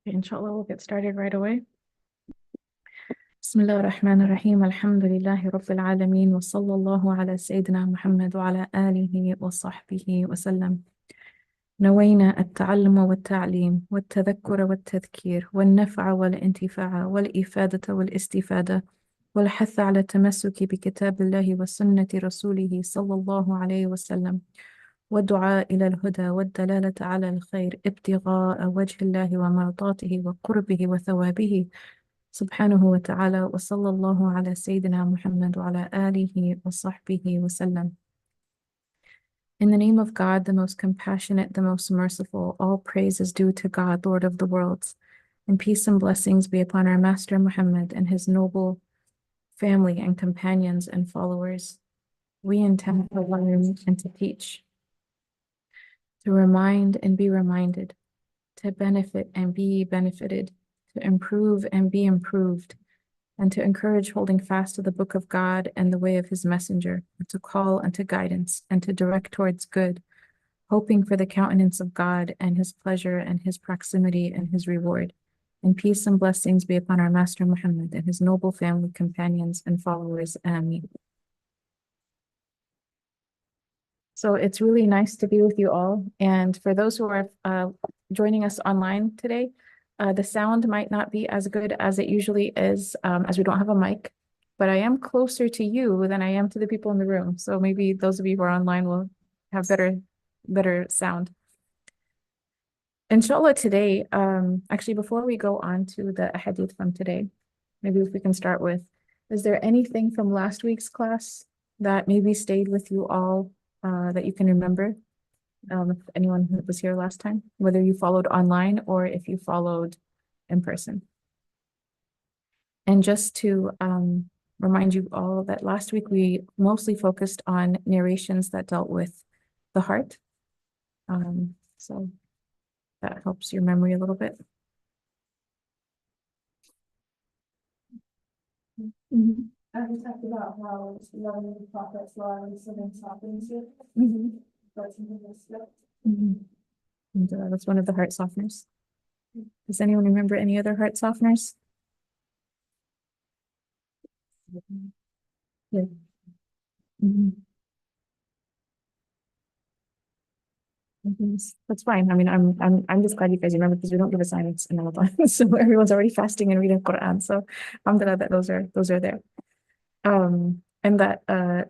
Inshallah, we'll get started right away. Bismillah ar-Rahman ar-Rahim. Alhamdulillahi Rabbil Alameen. Wa sallallahu ala Sayyidina Muhammad wa ala alihi wa sahbihi wa sallam. نوينا التعلم والتعليم والتذكر والتذكير والنفع والانتفاع والإفادة والاستفادة والحث على التمسك بكتاب الله وسنة رسوله صلى الله عليه وسلم والدعاء إلى الهدى والدلالة على الخير ابتغاء وجه الله ومرضاته وقربه وثوابه سبحانه وتعالى وصلى الله على سيدنا محمد وعلى آله وصحبه وسلم. In the name of God, the most compassionate, the most merciful, all praise is due to God, Lord of the worlds, and peace and blessings be upon our Master Muhammad and his noble family and companions and followers. We intend to learn and to teach, to remind and be reminded, to benefit and be benefited, to improve and be improved, and to encourage holding fast to the book of God and the way of his messenger, and to call unto guidance and to direct towards good, hoping for the countenance of God and his pleasure and his proximity and his reward. And peace and blessings be upon our Master Muhammad and his noble family, companions, and followers. Ameen. So it's really nice to be with you all. And for those who are joining us online today, the sound might not be as good as it usually is, as we don't have a mic, but I am closer to you than I am to the people in the room. So maybe those of you who are online will have better sound. Inshallah today, actually before we go on to the hadith from today, maybe if we can start with, is there anything from last week's class that maybe stayed with you all that you can remember? If anyone who was here last time, whether you followed online or if you followed in person. And just to remind you all that last week we mostly focused on narrations that dealt with the heart. So that helps your memory a little bit. Mm-hmm. We talked about how loving the Prophet's law and something softens it. Mm-hmm. That's something that's good. Mm-hmm. And that's one of the heart softeners. Does anyone remember any other heart softeners? Yeah. Mm-hmm. That's fine. I mean, I'm just glad you guys remember because we don't give assignments in Ramadan, so everyone's already fasting and reading Quran. So I'm glad that those are there. And that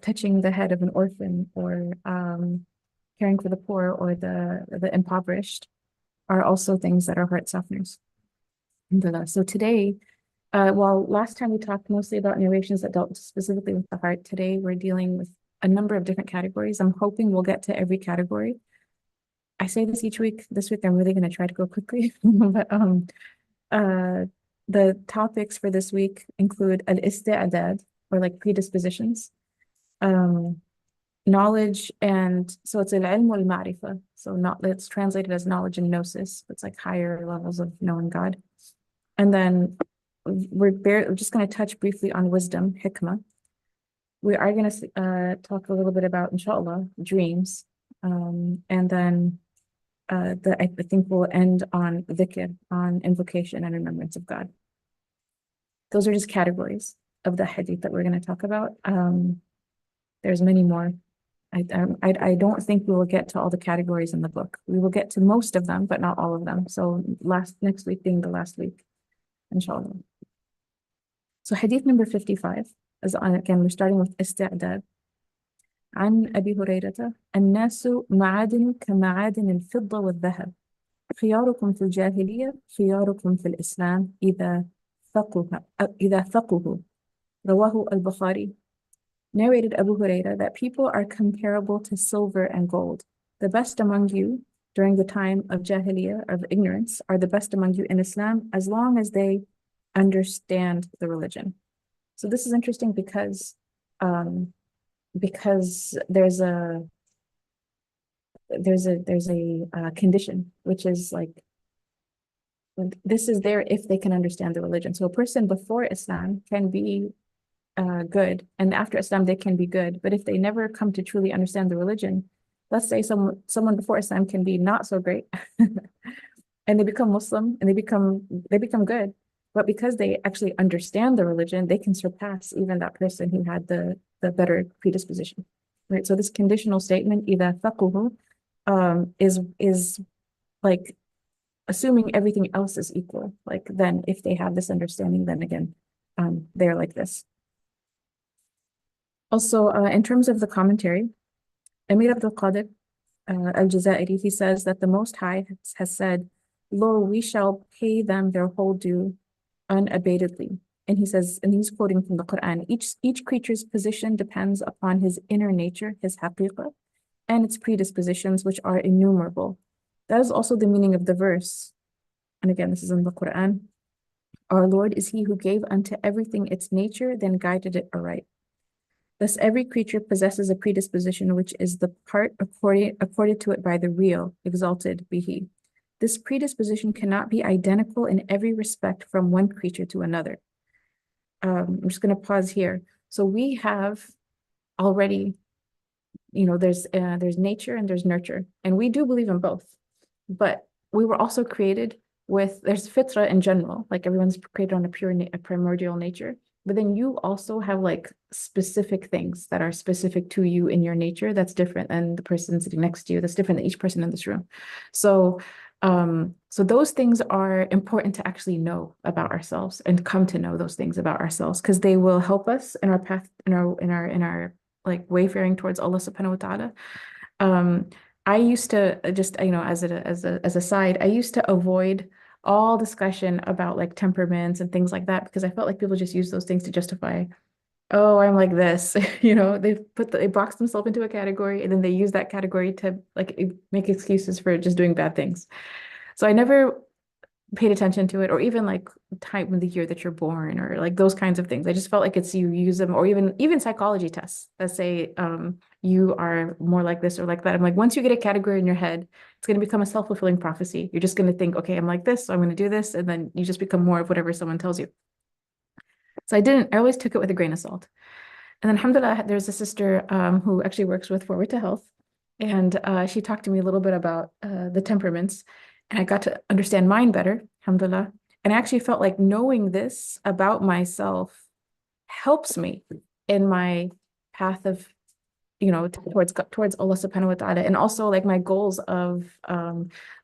touching the head of an orphan or caring for the poor or the impoverished are also things that are heart softeners. So today, while last time we talked mostly about narrations that dealt specifically with the heart, today we're dealing with a number of different categories. I'm hoping we'll get to every category. I say this each week. This week I'm really going to try to go quickly, but the topics for this week include al-isti'adad, or like predispositions, knowledge, and so it's al-ilm wal-ma'rifa. So not it's translated as knowledge and gnosis. It's like higher levels of knowing God. And then we're just going to touch briefly on wisdom, hikmah. We are going to talk a little bit about, inshallah, dreams, and then I think we'll end on dhikr, on invocation and remembrance of God. Those are just categories of the hadith that we're going to talk about. There's many more. I don't think we will get to all the categories in the book. We will get to most of them, but not all of them. So next week being the last week, inshallah. So hadith number 55 is on, again, we're starting with isti'dad. عن أبي هريرة الناس معادن كمعادن الفضة والذهب خياركم في الجاهلية خياركم في الإسلام إذا فقهوا رواه البخاري. Narrated Abu Huraira that people are comparable to silver and gold. The best among you during the time of Jahiliyyah, of ignorance, are the best among you in Islam as long as they understand the religion. So this is interesting because there's a condition, which is like, this is there if they can understand the religion. So a person before Islam can be good, and after Islam they can be good, but if they never come to truly understand the religion, let's say someone before Islam can be not so great and they become Muslim and they become good. But because they actually understand the religion, they can surpass even that person who had the better predisposition. Right. So this conditional statement, إِذَا فَقُهُ, is like assuming everything else is equal. Like then if they have this understanding, then again, they're like this. Also, in terms of the commentary, Amir Abdul Qadir al-Jazairi, he says that the Most High has said, "Lo, we shall pay them their whole due unabatedly." And he says, and he's quoting from the Quran, each creature's position depends upon his inner nature, his haqiqah, and its predispositions, which are innumerable. That is also the meaning of the verse. And again, this is in the Quran. Our Lord is he who gave unto everything its nature, then guided it aright. Thus, every creature possesses a predisposition, which is the part accorded to it by the real, exalted be he. This predisposition cannot be identical in every respect from one creature to another. I'm just going to pause here. So we have already, there's nature and there's nurture, and we do believe in both. But we were also created there's fitra in general, like everyone's created on a primordial nature. But then you also have like specific things that are specific to you in your nature that's different than the person sitting next to you, that's different than each person in this room. So those things are important to actually know about ourselves and come to know those things about ourselves, because they will help us in our path, in our like wayfaring towards Allah subhanahu wa ta'ala. I used to just, as a side, I used to avoid all discussion about like temperaments and things like that, because I felt like people just use those things to justify, oh, I'm like this. They box themselves into a category and then they use that category to like make excuses for just doing bad things. So I never paid attention to it, or even like time of the year that you're born, or like those kinds of things. I just felt like you use them, or even psychology tests that say you are more like this or like that. I'm like, once you get a category in your head, it's going to become a self-fulfilling prophecy. You're just going to think, okay, I'm like this, so I'm going to do this, and then you just become more of whatever someone tells you. So I always took it with a grain of salt. And then alhamdulillah, there's a sister who actually works with Forward to Health, and she talked to me a little bit about the temperaments, and I got to understand mine better, alhamdulillah. And I actually felt like knowing this about myself helps me in my path of, towards Allah subhanahu wa ta'ala, and also like my goals of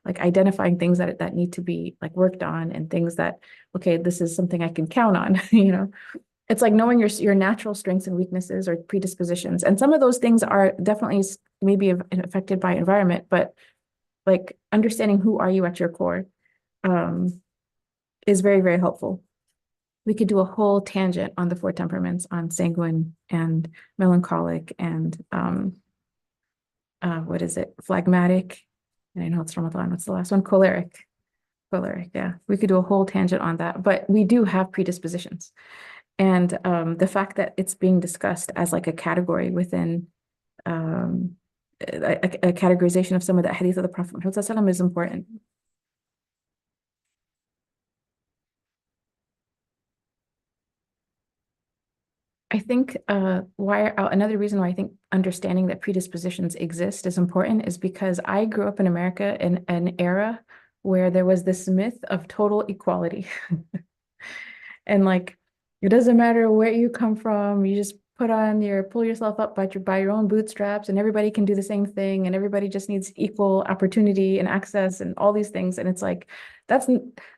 like identifying things that need to be like worked on, and things that, okay, this is something I can count on, It's like knowing your natural strengths and weaknesses or predispositions. And some of those things are definitely maybe affected by environment, but like understanding who are you at your core is very, very helpful. We could do a whole tangent on the four temperaments, on sanguine and melancholic and what is it? Phlegmatic. And I know it's Ramadan. What's the last one? Choleric. Choleric, yeah. We could do a whole tangent on that, but we do have predispositions. And the fact that it's being discussed as like a category within a categorization of some of the hadith of the Prophet Muhammad ﷺ is important. I think another reason why I think understanding that predispositions exist is important is because I grew up in America in an era where there was this myth of total equality. And like, it doesn't matter where you come from, you just pull yourself up by your own bootstraps, and everybody can do the same thing, and everybody just needs equal opportunity and access and all these things. And it's like,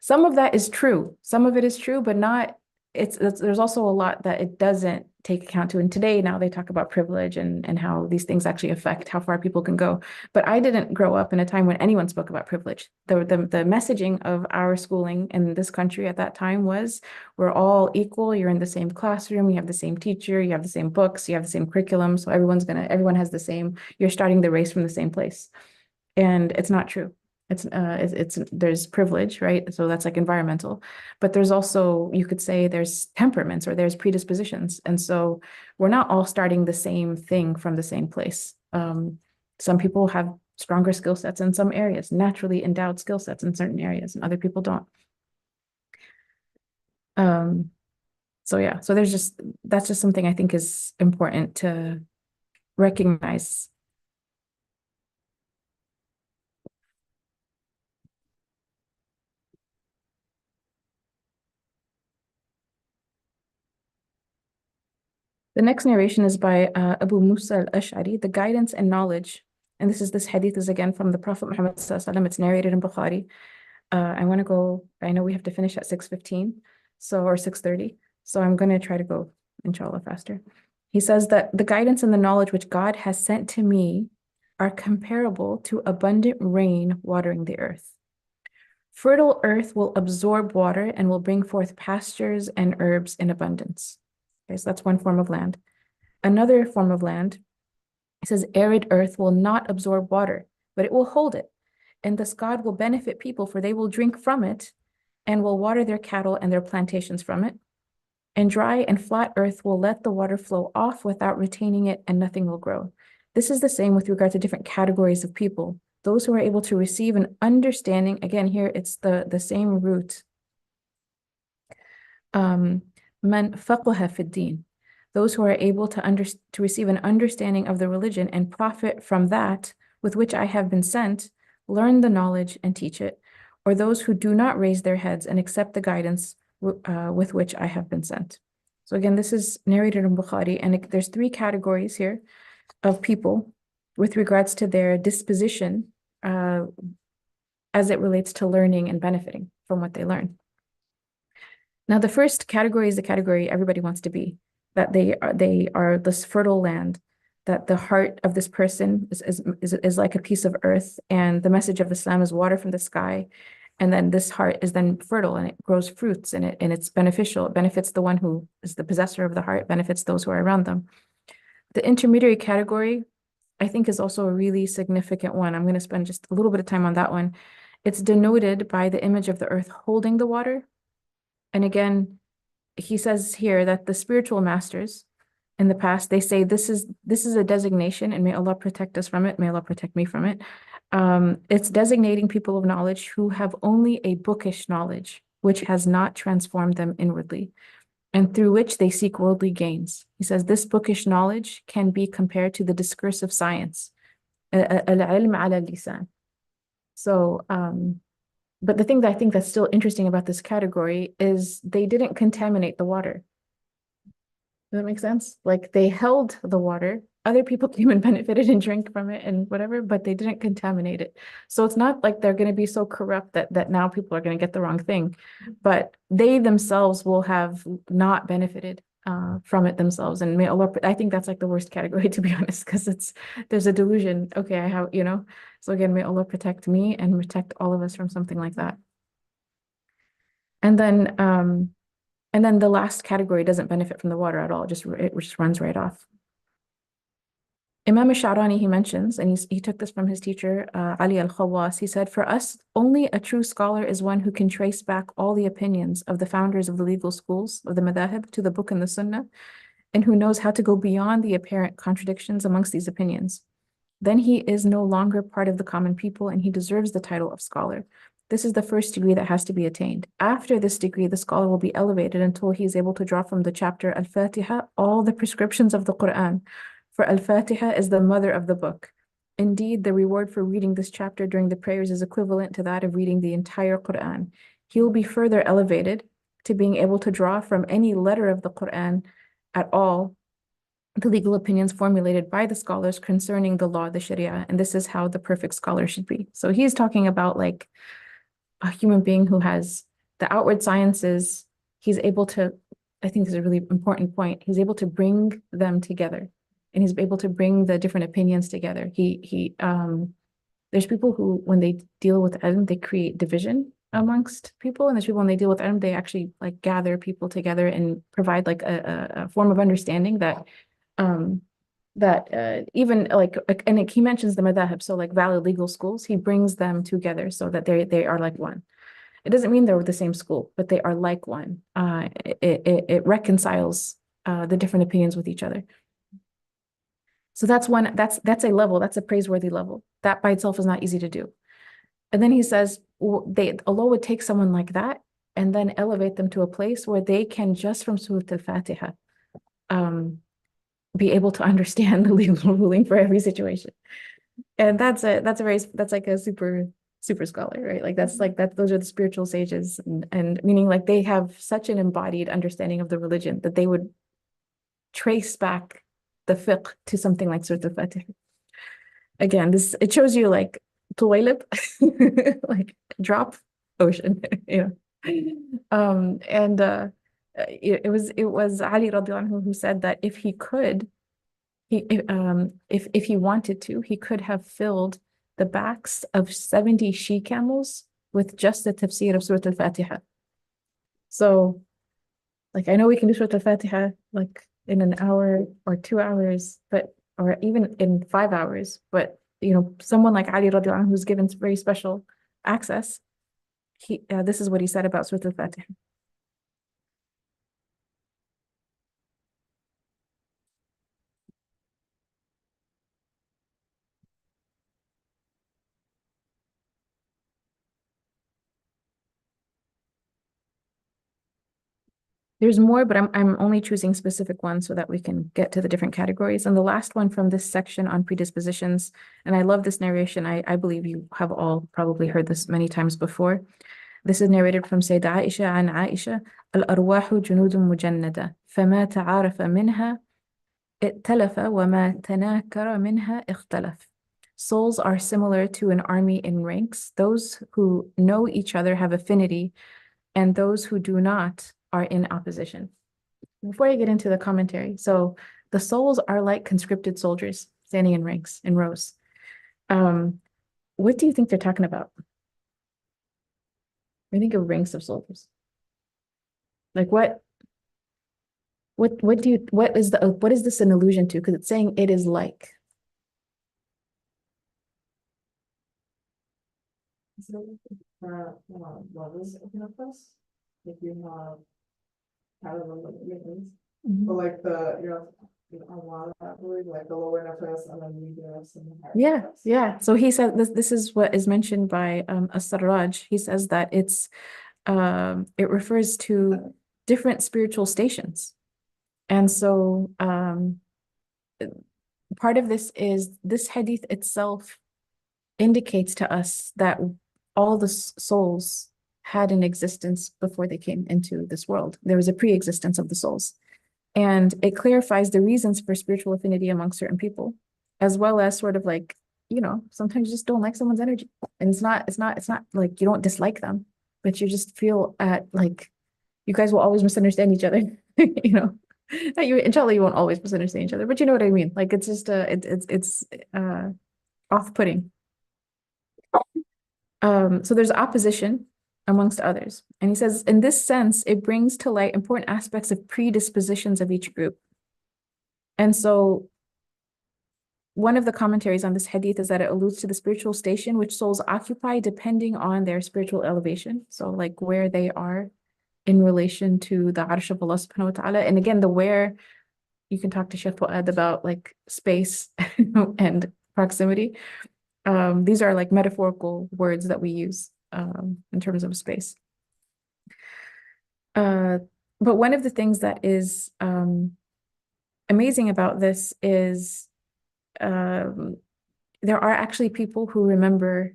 some of that is true. Some of it is true, but not, there's also a lot that it doesn't take account to. And today, now they talk about privilege and how these things actually affect how far people can go. But I didn't grow up in a time when anyone spoke about privilege. The messaging of our schooling in this country at that time was, we're all equal. You're in the same classroom. You have the same teacher. You have the same books. You have the same curriculum. So everyone has the same, you're starting the race from the same place. And it's not true. There's privilege, right? So that's like environmental, but there's also, you could say there's temperaments or there's predispositions. And so we're not all starting the same thing from the same place. Some people have stronger skill sets in some areas, naturally endowed skill sets in certain areas, and other people don't. So yeah, so that's just something I think is important to recognize. The next narration is by Abu Musa al-Ash'ari, the guidance and knowledge. And this hadith is again from the Prophet Muhammad sallallahu alaihi wasallam. It's narrated in Bukhari. I know we have to finish at 6:15, or 6:30. So I'm going to try to go, inshallah, faster. He says that the guidance and the knowledge which God has sent to me are comparable to abundant rain watering the earth. Fertile earth will absorb water and will bring forth pastures and herbs in abundance. Okay, so that's one form of land. Another form of land, it says arid earth will not absorb water, but it will hold it. And thus God will benefit people, for they will drink from it and will water their cattle and their plantations from it. And dry and flat earth will let the water flow off without retaining it, and nothing will grow. This is the same with regard to different categories of people. Those who are able to receive an understanding, again, here it's the same root. Man faqaha fi din. Those who are able to receive an understanding of the religion and profit from that with which I have been sent, learn the knowledge and teach it, or those who do not raise their heads and accept the guidance with which I have been sent. So again, this is narrated in Bukhari, and there's three categories here of people with regards to their disposition as it relates to learning and benefiting from what they learn. Now, the first category is the category everybody wants to be, that they are this fertile land, that the heart of this person is like a piece of earth, and the message of Islam is water from the sky. And then this heart is then fertile and it grows fruits and it's beneficial. It benefits the one who is the possessor of the heart, benefits those who are around them. The intermediary category, I think, is also a really significant one. I'm going to spend just a little bit of time on that one. It's denoted by the image of the earth holding the water. And again, he says here that the spiritual masters in the past, they say this is a designation, and may Allah protect us from it. May Allah protect me from it. It's designating people of knowledge who have only a bookish knowledge, which has not transformed them inwardly, and through which they seek worldly gains. He says this bookish knowledge can be compared to the discursive science, al-ilm ala lisan. So, but the thing that I think that's still interesting about this category is they didn't contaminate the water. Does that make sense? Like, they held the water. Other people came and benefited and drank from it and whatever, but they didn't contaminate it. So it's not like they're going to be so corrupt that now people are going to get the wrong thing, but they themselves will have not benefited from it themselves. And may Allah, I think that's like the worst category, to be honest, because there's a delusion. Okay, I have, so again, may Allah protect me and protect all of us from something like that. And then the last category doesn't benefit from the water at all. It just runs right off. Imam Sha'rani, he mentions, and he took this from his teacher, Ali al-Khawas. He said, for us, only a true scholar is one who can trace back all the opinions of the founders of the legal schools of the madhahib to the book and the sunnah, and who knows how to go beyond the apparent contradictions amongst these opinions. Then he is no longer part of the common people, and he deserves the title of scholar. This is the first degree that has to be attained. After this degree, the scholar will be elevated until he is able to draw from the chapter Al-Fatiha all the prescriptions of the Quran. For Al-Fatiha is the mother of the book. Indeed, the reward for reading this chapter during the prayers is equivalent to that of reading the entire Quran. He will be further elevated to being able to draw from any letter of the Quran at all the legal opinions formulated by the scholars concerning the law, the Sharia, and this is how the perfect scholar should be. So he's talking about like a human being who has the outward sciences. He's able to, I think this is a really important point, he's able to bring them together, and he's able to bring the different opinions together. There's people who, when they deal with ilm, they create division amongst people, and there's people when they deal with ilm, they actually like gather people together and provide like a form of understanding that even like, and he mentions the madhahib, so like valid legal schools, he brings them together so that they are like one. It doesn't mean they're the same school, but they are like one. It reconciles the different opinions with each other. So that's a level, that's a praiseworthy level. That by itself is not easy to do. And then he says, Allah would take someone like that and then elevate them to a place where they can, just from Surah Al-Fatiha, be able to understand the legal ruling for every situation. And that's like a super scholar, right? Like those are the spiritual sages, and meaning like they have such an embodied understanding of the religion that they would trace back the fiqh to something like Surah Al-Fatiha. Again, it shows you like tuwailib, like drop ocean, you know. And it was Ali radiallahu anhu who said that if he could, if he wanted to, he could have filled the backs of 70 she-camels with just the tafsir of Surah Al-Fatiha. So, like, I know we can do Surah Al-Fatiha like in an hour or 2 hours, or even in 5 hours, but someone like Ali radiallahu anhu who's given very special access, this is what he said about Surah Al-Fatiha. There's more, but I'm only choosing specific ones so that we can get to the different categories. And the last one from this section on predispositions, and I love this narration. I believe you have all probably heard this many times before. This is narrated from Sayyidah Aisha عن عائشة الأرواح جنود مجندة فما تعارف منها ائتلف وما تناكر منها اختلف. Souls are similar to an army in ranks. Those who know each other have affinity, and those who do not are in opposition. Before I get into the commentary, so the souls are like conscripted soldiers standing in ranks, in rows. What do you think they're talking about? I think of ranks of soldiers. Like what is this an allusion to? Because it's saying it is like. Levels of nafas. If you have Mhm. but like a lot of that word, like the lower nafas and then mediums and the higher Yeah, nafas. yeah. So he said this is what is mentioned by As-Sarraj. He says that it refers to different spiritual stations. And so part of this hadith itself indicates to us that all the souls had an existence before they came into this world. There was a pre-existence of the souls. And it clarifies the reasons for spiritual affinity among certain people, as well as sort of like, sometimes you just don't like someone's energy. And it's not like you don't dislike them, but you just feel like you guys will always misunderstand each other, That inshallah, you won't always misunderstand each other, but you know what I mean? Like it's just it's off-putting. So there's opposition amongst others. And he says, in this sense, it brings to light important aspects of predispositions of each group. And so one of the commentaries on this hadith is that it alludes to the spiritual station which souls occupy depending on their spiritual elevation. So like where they are in relation to the Arsh of Allah subhanahu wa ta'ala. And again, the where, you can talk to Shaykh Fuad about like space and proximity. These are like metaphorical words that we use in terms of space. But one of the things that is amazing about this is there are actually people who remember.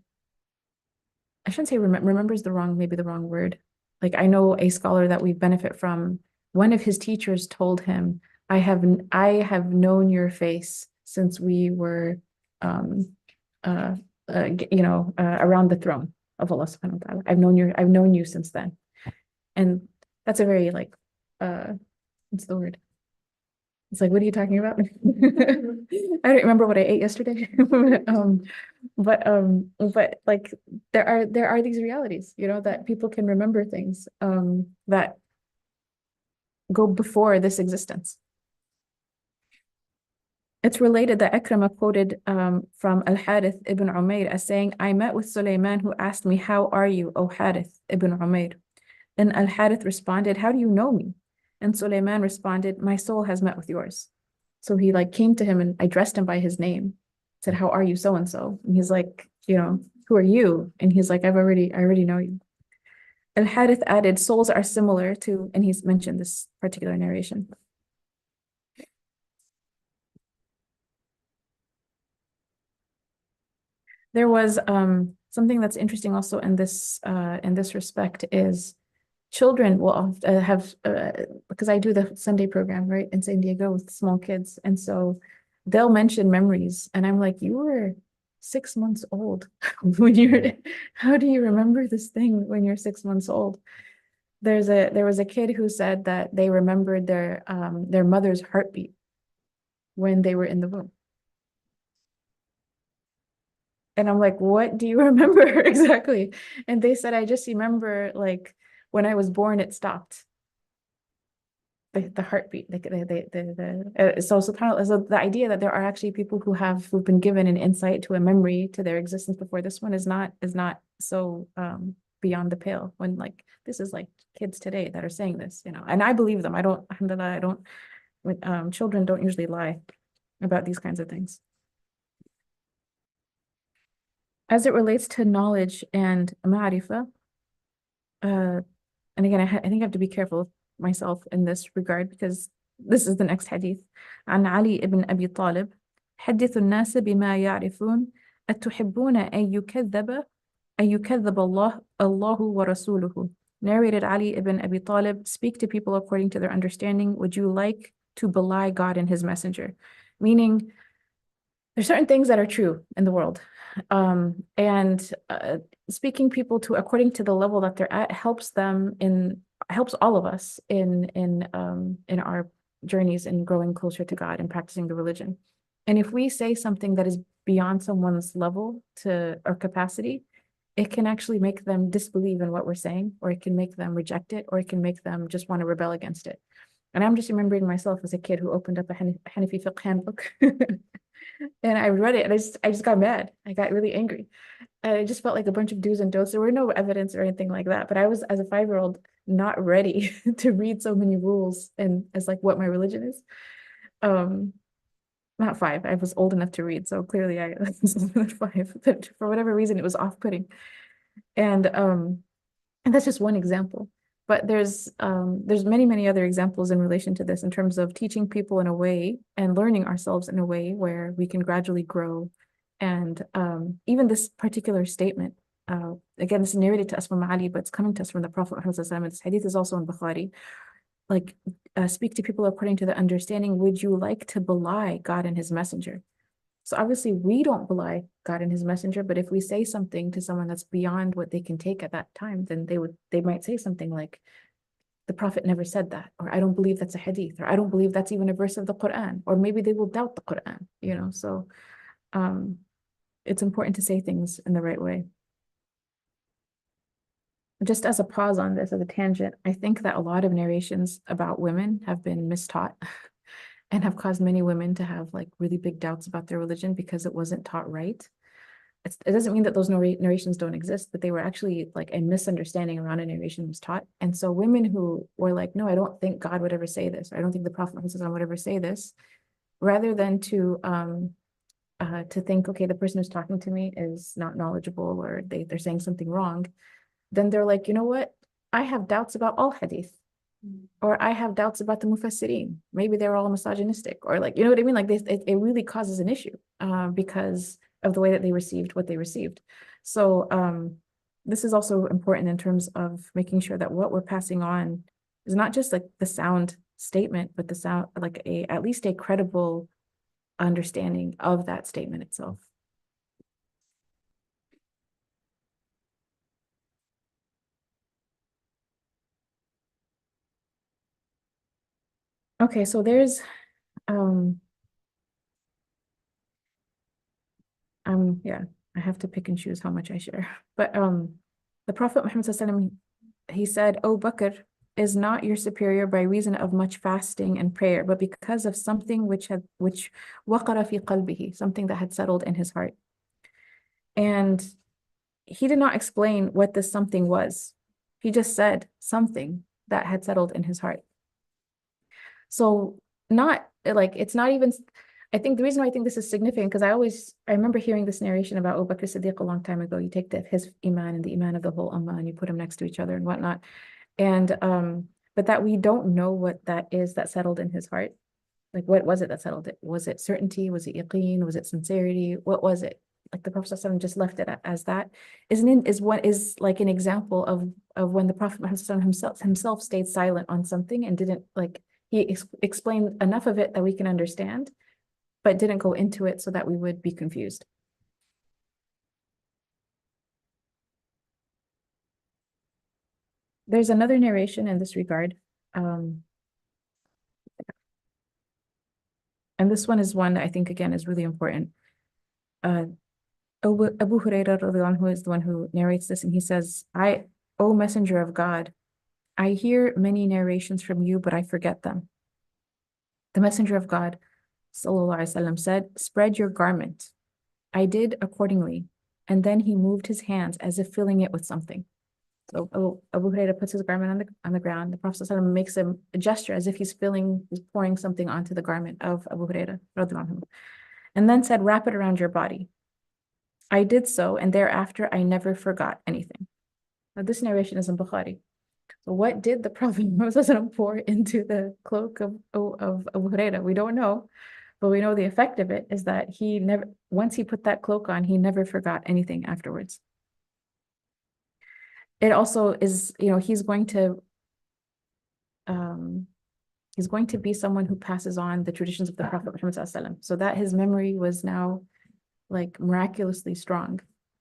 I shouldn't say remember is maybe the wrong word. Like I know a scholar that we benefit from. One of his teachers told him, I have known your face since we were around the throne of Allah subhanahu wa ta'ala. I've known you since then. And that's a very like what's the word? It's like, what are you talking about? I don't remember what I ate yesterday. But like there are these realities, that people can remember things that go before this existence. It's related that Akrama quoted from Al-Harith ibn Umayr as saying, I met with Sulaiman who asked me, how are you, O Harith ibn Umayr? And Al-Harith responded, how do you know me? And Sulaiman responded, my soul has met with yours. So he like came to him and addressed him by his name, said, how are you so-and-so? And he's like, who are you? And he's like, I already know you. Al-Harith added, souls are similar to, and he's mentioned this particular narration. There was something that's interesting also in this respect is children will have because I do the Sunday program, right, in San Diego with small kids, and so they'll mention memories, and I'm like, you were 6 months old when you're. How do you remember this thing when you're 6 months old? There was a kid who said that they remembered their mother's heartbeat when they were in the womb. And I'm like, what do you remember exactly? And they said, I just remember like when I was born, it stopped. The heartbeat, so subhanAllah, so the idea that there are actually people who've been given an insight to a memory to their existence before this one is not so beyond the pale, when like this is like kids today that are saying this, and I believe them. I don't, alhamdulillah, I don't, children don't usually lie about these kinds of things. As it relates to knowledge and ma'rifah, and again, I think I have to be careful myself in this regard because this is the next hadith. عن علي ibn Abi Talib حدثوا الناس بما يعرفون أتحبون أن يكذب الله ورسوله. Narrated Ali ibn Abi Talib, speak to people according to their understanding. Would you like to belie God and his messenger? Meaning, there's certain things that are true in the world. And speaking people to according to the level that they're at helps all of us in our journeys in growing closer to God and practicing the religion. And if we say something that is beyond someone's level to or capacity, it can actually make them disbelieve in what we're saying, or it can make them reject it, or it can make them just want to rebel against it. And I'm just remembering myself as a kid who opened up a Hanafi fiqh handbook. And I read it and I just got mad. I got really angry. And it just felt like a bunch of do's and don'ts. There were no evidence or anything like that. But I was, as a 5-year-old, not ready to read so many rules and as like what my religion is. Not 5. I was old enough to read, so clearly I was 5. But for whatever reason, it was off-putting. And that's just one example. But there's many other examples in relation to this in terms of teaching people in a way and learning ourselves in a way where we can gradually grow. And even this particular statement, again, this is narrated to us from Ali, but it's coming to us from the Prophet Muhammad. This hadith is also in Bukhari. Like, speak to people according to the understanding. Would you like to belie God and his messenger? So obviously we don't belie God and his messenger, but if we say something to someone that's beyond what they can take at that time, then they might say something like, the Prophet never said that, or I don't believe that's a hadith, or I don't believe that's even a verse of the Quran, or maybe they will doubt the Quran, so it's important to say things in the right way. Just as a pause on this, as a tangent, I think that a lot of narrations about women have been mistaught and have caused many women to have like really big doubts about their religion because it wasn't taught right. It doesn't mean that those narrations don't exist, but they were actually like a misunderstanding around a narration was taught. And so women who were like, no, I don't think God would ever say this, or I don't think the Prophet would ever say this, rather than to think, okay, the person who's talking to me is not knowledgeable, or they're saying something wrong, then they're like, you know what? I have doubts about all hadith. Or I have doubts about the mufassirin. Maybe they're all misogynistic, or like, you know what I mean? Like this, it really causes an issue because of the way that they received what they received. So this is also important in terms of making sure that what we're passing on is not just like the sound statement, but the sound, like at least a credible understanding of that statement itself. Okay, so there's yeah, I have to pick and choose how much I share. But the Prophet Muhammad SAW, he said, "O Bakr is not your superior by reason of much fasting and prayer, but because of something which waqara fi qalbihi, something that had settled in his heart." And he did not explain what this something was. He just said something that had settled in his heart. So not like, it's not even, I think the reason why I think this is significant, because I remember hearing this narration about Abu Bakr Siddiq a long time ago. You take his iman and the iman of the whole ummah and you put them next to each other and whatnot. And but that we don't know what that is that settled in his heart. Like, what was it that settled it? Was it certainty? Was it yaqeen? Was it sincerity? What was it? like the Prophet ﷺ just left it as that, is like an example of when the Prophet Muhammad himself stayed silent on something and didn't like he explained enough of it that we can understand, but didn't go into it so that we would be confused. There's another narration in this regard. And this one is one that I think, again, is really important. Abu Hurairah radiallahu anhu is the one who narrates this, and he says, O Messenger of God, I hear many narrations from you, but I forget them. The Messenger of God, sallallahu alaihi wasallam, said, spread your garment. I did accordingly, and then he moved his hands as if filling it with something. So Abu Hurairah puts his garment on the ground. The Prophet ﷺ makes a gesture as if he's pouring something onto the garment of Abu Hurairah, and then said, wrap it around your body. I did so, and thereafter I never forgot anything. Now this narration is in Bukhari. So what did the Prophet ﷺ pour into the cloak of Abu Hurairah? We don't know, but we know the effect of it is that he never, once he put that cloak on, he never forgot anything afterwards. It also is, he's going to be someone who passes on the traditions of the Prophet Muhammad ﷺ. So that his memory was now like miraculously strong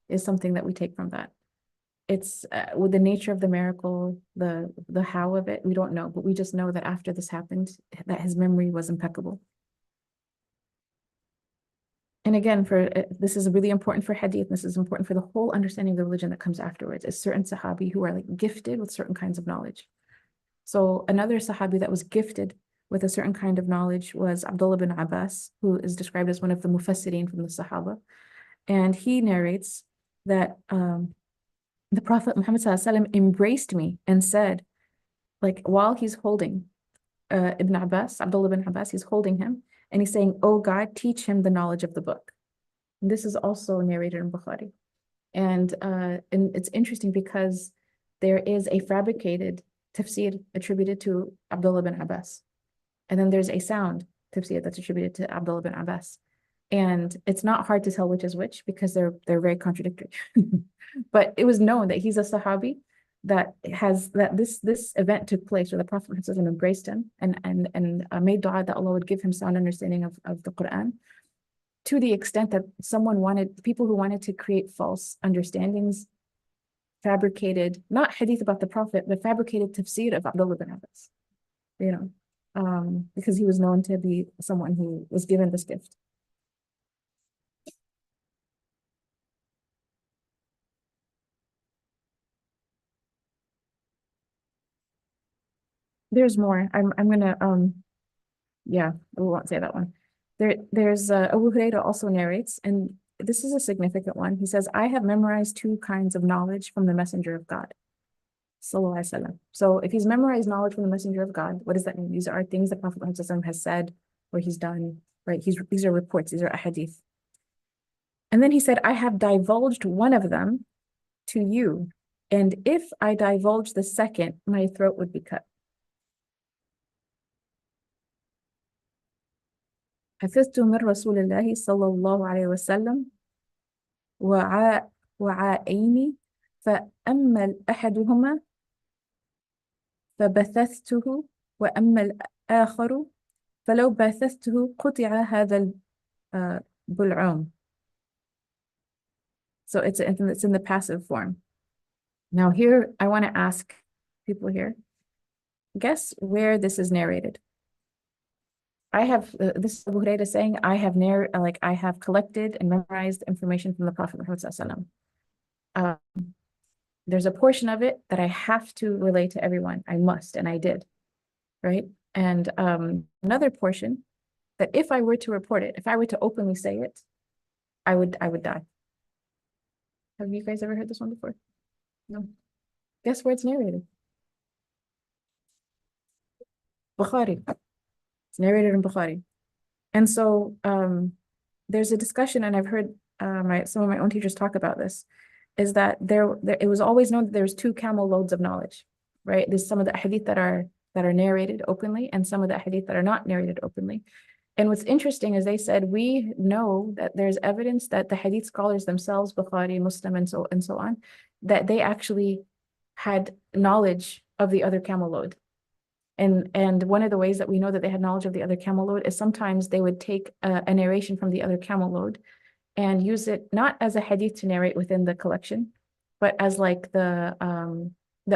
is something that we take from that. It's with the nature of the miracle, the how of it, we don't know, but we just know that after this happened, that his memory was impeccable. And again, this is really important for hadith, this is important for the whole understanding of the religion that comes afterwards, is certain sahabi who are like gifted with certain kinds of knowledge. So another sahabi that was gifted with a certain kind of knowledge was Abdullah bin Abbas, who is described as one of the mufassirin from the Sahaba. And he narrates that the Prophet Muhammad ﷺ embraced me and said, like while he's holding Abdullah bin Abbas, he's holding him, and he's saying, oh God, teach him the knowledge of the book. And this is also narrated in Bukhari. And it's interesting because there is a fabricated tafsir attributed to Abdullah bin Abbas. And then there's a sound tafsir that's attributed to Abdullah bin Abbas. And it's not hard to tell which is which because they're very contradictory. But it was known that he's a Sahabi that this event took place where the Prophet embraced him and made dua that Allah would give him sound understanding of the Quran, to the extent that people who wanted to create false understandings fabricated, not hadith about the Prophet, but fabricated tafsir of Abdullah bin Abbas, because he was known to be someone who was given this gift. There's more. I'm gonna yeah, we won't say that one. There's Abu Hurairah also narrates, and this is a significant one. He says, I have memorized two kinds of knowledge from the Messenger of God, sallallahu alaihi wasallam. So if he's memorized knowledge from the Messenger of God, what does that mean? These are things the Prophet has said or he's done, right? These are reports, these are ahadith. And then he said, I have divulged one of them to you, and if I divulge the second, my throat would be cut. حفظت من رسول الله صلى الله عليه وسلم وعاءين فأما أحدهما فبثثته وأما الآخر فلو بثثته قطع هذا البلعوم. So it's in the passive form. Now here I want to ask people here, guess where this is narrated. I have this is Abu Hurairah saying, I have collected and memorized information from the Prophet Muhammad ﷺ. There's a portion of it that I have to relay to everyone. I must, and I did, right? And another portion that if I were to report it, if I were to openly say it, I would die. Have you guys ever heard this one before? No. Guess where it's narrated? Bukhari. It's narrated in Bukhari. And so there's a discussion, and I've heard some of my own teachers talk about this, is that it was always known that there's 2 camel loads of knowledge, right? There's some of the hadith that are narrated openly and some of the hadith that are not narrated openly. And what's interesting is they said, we know that there's evidence that the hadith scholars themselves, Bukhari, Muslim, and so on, that they actually had knowledge of the other camel load. And one of the ways that we know that they had knowledge of the other camel load is sometimes they would take a narration from the other camel load and use it not as a hadith to narrate within the collection, but as like the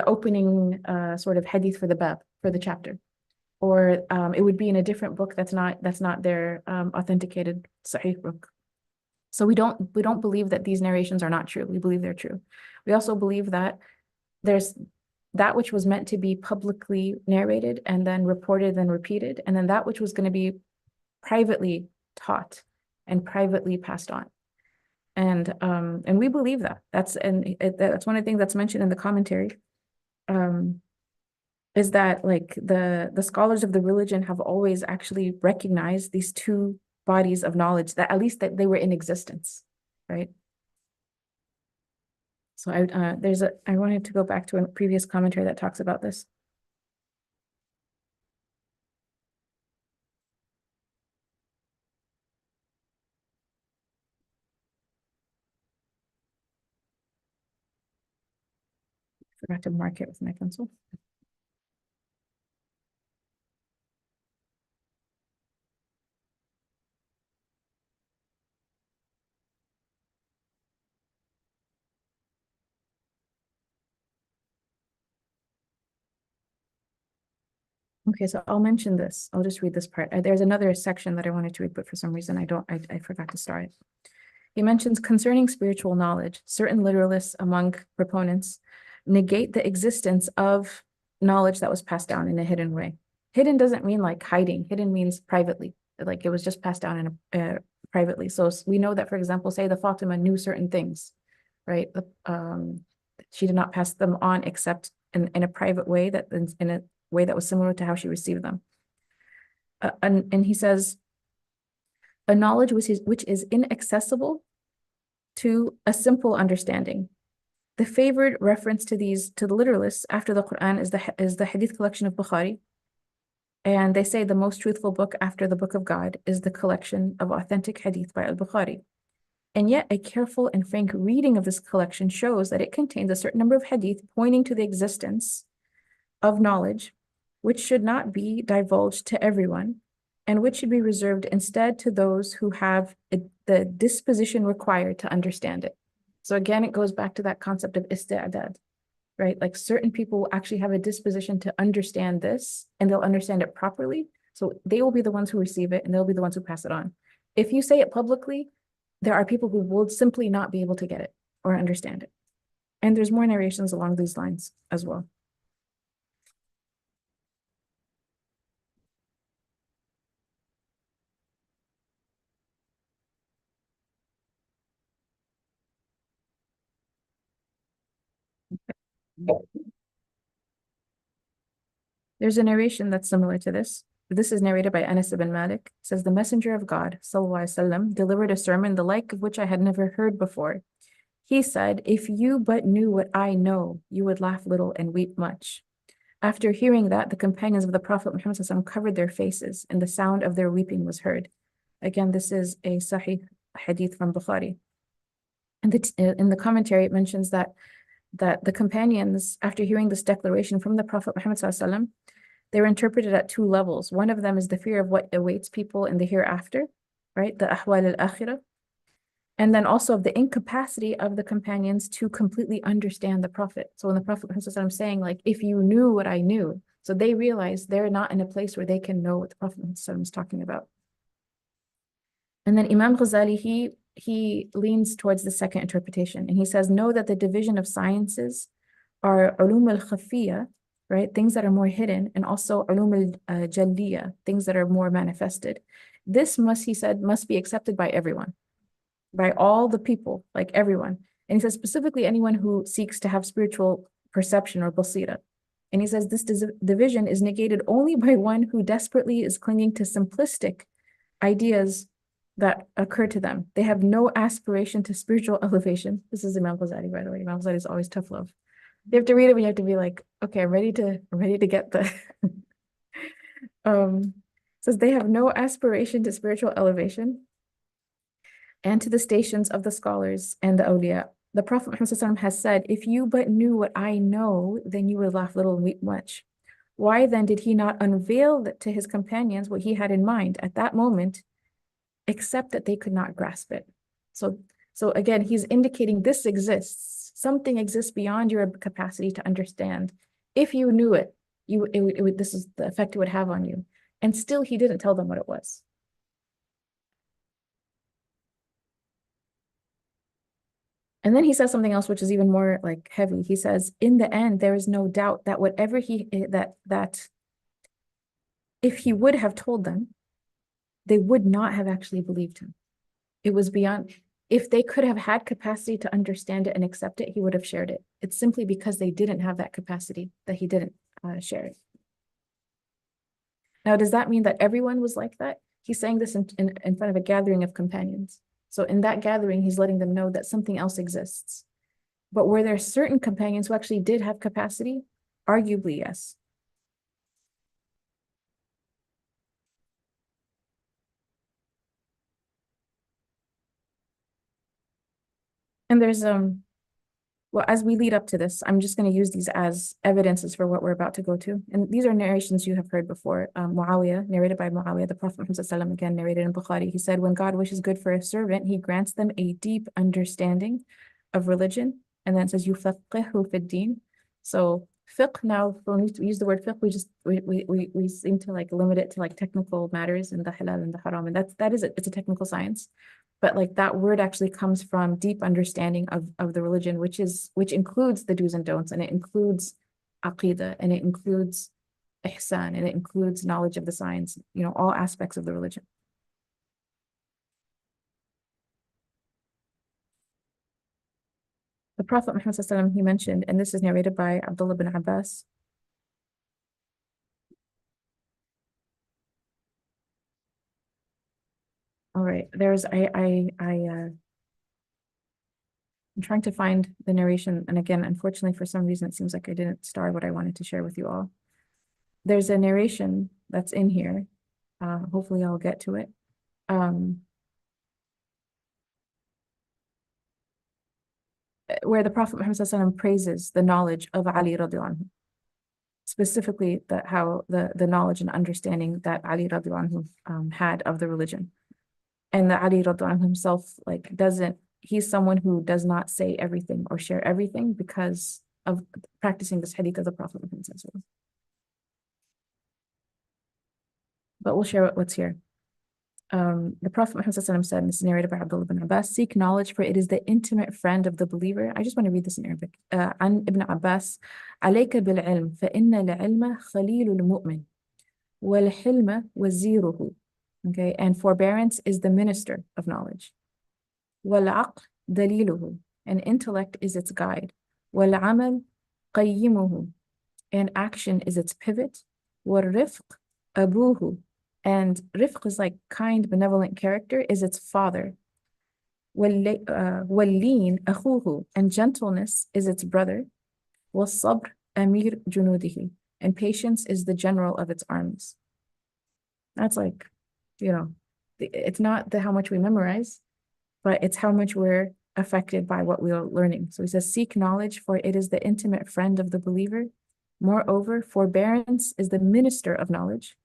opening sort of hadith for the bab, for the chapter. Or it would be in a different book that's not their authenticated Sahih book. So we don't believe that these narrations are not true. We believe they're true. We also believe that there's that which was meant to be publicly narrated and then reported and repeated, and then that which was going to be privately taught and privately passed on. And we believe that. That's one of the things that's mentioned in the commentary. Is that like the scholars of the religion have always actually recognized these two bodies of knowledge, that at least that they were in existence, right? So I wanted to go back to a previous commentary that talks about this. I forgot to mark it with my pencil. Okay, so I'll mention this. I'll just read this part. There's another section that I wanted to read, but for some reason I forgot to start it. He mentions concerning spiritual knowledge, certain literalists among proponents negate the existence of knowledge that was passed down in a hidden way. Hidden doesn't mean like hiding. Hidden means privately, like it was just passed down privately. So we know that, for example, say the Fatima knew certain things, right? She did not pass them on except in a private way, that in a way that was similar to how she received them. And he says, a knowledge which is inaccessible to a simple understanding. The favored reference to the literalists after the Quran is the Hadith collection of Bukhari. And they say the most truthful book after the Book of God is the collection of authentic Hadith by al-Bukhari. And yet a careful and frank reading of this collection shows that it contains a certain number of Hadith pointing to the existence of knowledge, which should not be divulged to everyone, and which should be reserved instead to those who have the disposition required to understand it. So again, it goes back to that concept of isti'adad, right? Like certain people will actually have a disposition to understand this, and they'll understand it properly. So they will be the ones who receive it, and they'll be the ones who pass it on. If you say it publicly, there are people who will simply not be able to get it or understand it. And there's more narrations along these lines as well. There's a narration that's similar to this. This is narrated by Anas ibn Malik. It says, the Messenger of God, sallallahu alaihi wasallam, delivered a sermon the like of which I had never heard before. He said, if you but knew what I know, you would laugh little and weep much. After hearing that, the companions of the Prophet Muhammad sallallahu alaihi wasallam covered their faces, and the sound of their weeping was heard. Again, this is a Sahih hadith from Bukhari. And in the commentary, it mentions that the companions, after hearing this declaration from the Prophet Muhammad sallallahu alaihi wasallam, they were interpreted at two levels. One of them is the fear of what awaits people in the hereafter, right? The ahwal al-akhirah. And then also of the incapacity of the companions to completely understand the Prophet. So when the Prophet Muhammad saying, like, if you knew what I knew, so they realize they're not in a place where they can know what the Prophet Muhammad is talking about. And then Imam Ghazali, he leans towards the second interpretation, and he says, know that the division of sciences are ulum al-khafiyya, right? Things that are more hidden, and also ulum al-jalliya, things that are more manifested. This he said, must be accepted by everyone, by all the people, like everyone. And he says specifically anyone who seeks to have spiritual perception or basira. And he says this division is negated only by one who desperately is clinging to simplistic ideas that occur to them. They have no aspiration to spiritual elevation. This is Imam Ghazali, by the way. Imam Ghazali is always tough love. You have to read it, but you have to be like, okay, I'm ready to get the says they have no aspiration to spiritual elevation and to the stations of the scholars and the awliya. The Prophet Muhammad ﷺ has said, if you but knew what I know, then you would laugh little and weep much. Why then did he not unveil to his companions what he had in mind at that moment, except that they could not grasp it? So again, he's indicating this exists. Something exists beyond your capacity to understand. If you knew it, this is the effect it would have on you. And still, he didn't tell them what it was. And then he says something else, which is even more like heavy. He says, in the end, there is no doubt that whatever that if he would have told them, they would not have actually believed him. It was beyond, if they could have had capacity to understand it and accept it, he would have shared it. It's simply because they didn't have that capacity that he didn't share it. Now, does that mean that everyone was like that? He's saying this in front of a gathering of companions. So in that gathering, he's letting them know that something else exists. But were there certain companions who actually did have capacity? Arguably, yes. And there's well, as we lead up to this, I'm just going to use these as evidences for what we're about to go to. And these are narrations you have heard before. Muawiyah, narrated by Muawiyah, the Prophet Muhammad ﷺ, again narrated in Bukhari. He said, when God wishes good for a servant, he grants them a deep understanding of religion. And then it says, yufaqihu fid din. So fiqh, now when we use the word fiqh, we seem to like limit it to like technical matters and the halal and the haram. And it's a technical science. But like that word actually comes from deep understanding of the religion, which includes the do's and don'ts, and it includes aqidah, and it includes ihsan, and it includes knowledge of the science, all aspects of the religion. The Prophet Muhammad ﷺ, he mentioned, and this is narrated by Abdullah bin Abbas. All right, I'm trying to find the narration, and again, unfortunately, for some reason, it seems like I didn't star what I wanted to share with you all. There's a narration that's in here. Hopefully, I'll get to it. Where the Prophet Muhammad ﷺ praises the knowledge of Ali radiallahu anhu, specifically the knowledge and understanding that Ali radiallahu anhu had of the religion. And that Ali radiallahu anhu himself he's someone who does not say everything or share everything because of practicing this hadith of the Prophet Muhammad ﷺ. But we'll share what's here. The Prophet Muhammad ﷺ said, and this is narrated by Abdullah bin Abbas, seek knowledge, for it is the intimate friend of the believer. I just want to read this in Arabic. عن Ibn Abbas, عليك بالعلم فإن العلم خليل المؤمن والحلم وزيره. Okay, and forbearance is the minister of knowledge. والعقل دليله, and intellect is its guide. والعمل قيمه, and action is its pivot. والرفق أبوه, and rifq is like kind, benevolent character, is its father. وَاللِّينَ أَخُوهُ, and gentleness is its brother. وَالصَّبْرُ أَمِيرُ جُنُودِهِ, and patience is the general of its armies. That's like, it's not how much we memorize, but it's how much we're affected by what we are learning. So he says, seek knowledge, for it is the intimate friend of the believer. Moreover, forbearance is the minister of knowledge.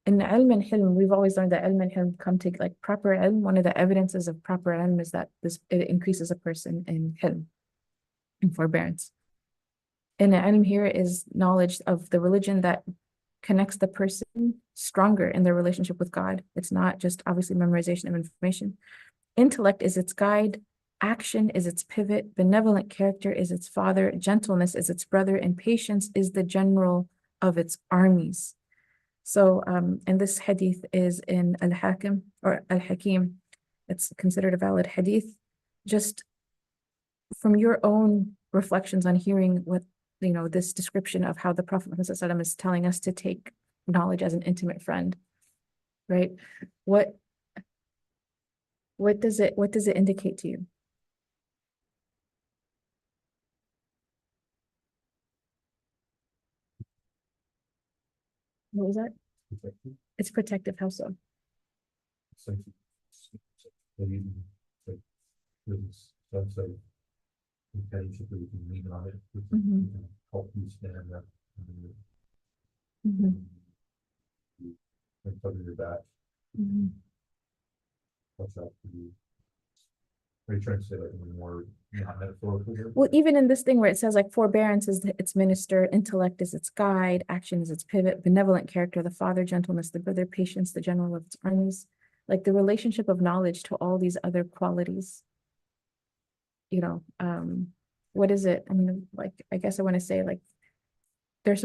In ilm and hilm, we've always learned that ilm and hilm come to like proper ilm. One of the evidences of proper ilm is that it increases a person in hilm, in forbearance. And ilm here is knowledge of the religion that connects the person stronger in their relationship with God. It's not just obviously memorization of information. Intellect is its guide, action is its pivot, benevolent character is its father, gentleness is its brother, and patience is the general of its armies. So, and this hadith is in Al-Hakim or Al-Hakim. It's considered a valid hadith. Just from your own reflections on hearing what, this description of how the Prophet Muhammad ﷺ is telling us to take knowledge as an intimate friend, right? What does it indicate to you? What was that? protected. It's protective. How so? So they even like goodness, that's like companionship that we can lean on it. We can help you stand up and cover your back. Watch out for you. Are you trying to say like more not metaphorical here? Well, even in this thing where it says like forbearance is its minister, intellect is its guide, action is its pivot, benevolent character, the father, gentleness, the brother, patience, the general of its armies, like the relationship of knowledge to all these other qualities. You know, what is it? I mean, like, I guess I want to say like there's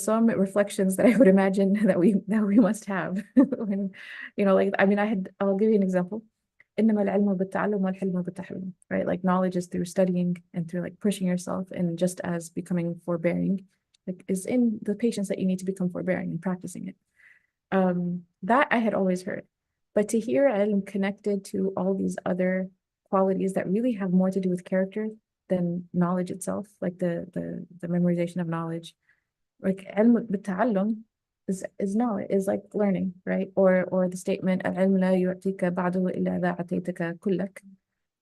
some reflections that I would imagine that we must have when, you know, like, I mean, I'll give you an example. إنما العلم بالتعلم والحلم بالتحلم, right? Like knowledge is through studying and through like pushing yourself, and just as becoming forbearing, like is in the patience that you need to become forbearing and practicing it. That I had always heard, but to hear ilm connected to all these other qualities that really have more to do with character than knowledge itself, like the memorization of knowledge, like ilm بالتعلم is knowledge, is like learning, right? Or the statement العلم لا يعطيك بعده إلا إذا أعطيتك كلك,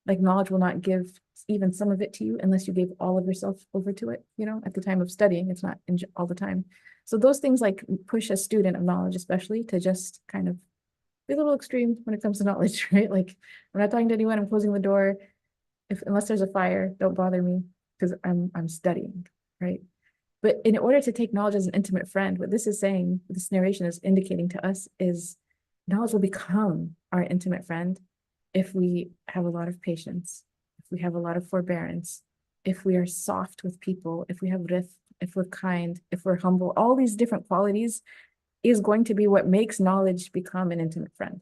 like knowledge will not give even some of it to you unless you gave all of yourself over to it, you know, at the time of studying. It's not all the time. So those things like push a student of knowledge especially to just kind of be a little extreme when it comes to knowledge, right? Like I'm not talking to anyone, I'm closing the door. Unless there's a fire, don't bother me because I'm studying, right? But in order to take knowledge as an intimate friend, what this is saying, this narration is indicating to us, is knowledge will become our intimate friend if we have a lot of patience, if we have a lot of forbearance, if we are soft with people, if we have rifq, if we're kind, if we're humble. All these different qualities is going to be what makes knowledge become an intimate friend.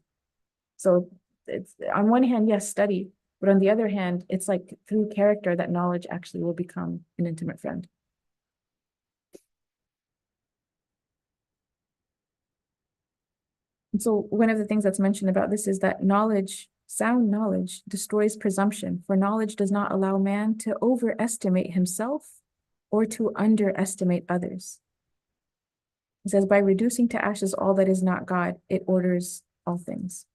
So it's, on one hand, yes, study, but on the other hand, it's like through character that knowledge actually will become an intimate friend. And so one of the things that's mentioned about this is that knowledge, sound knowledge, destroys presumption, for knowledge does not allow man to overestimate himself or to underestimate others. It says, by reducing to ashes all that is not God, it orders all things.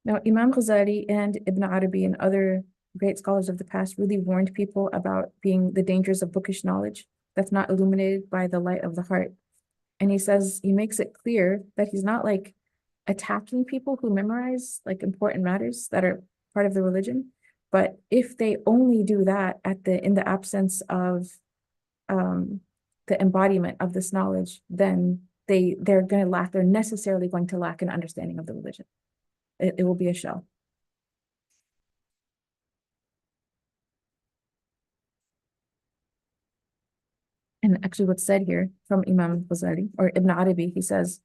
Now, Imam Ghazali and Ibn Arabi and other great scholars of the past really warned people about being the dangers of bookish knowledge that's not illuminated by the light of the heart. And he makes it clear that he's not like attacking people who memorize like important matters that are part of the religion. But if they only do that in the absence of the embodiment of this knowledge, then they're necessarily going to lack an understanding of the religion. It will be a shell. And actually what's said here from Imam Ghazali or Ibn Arabi, he says,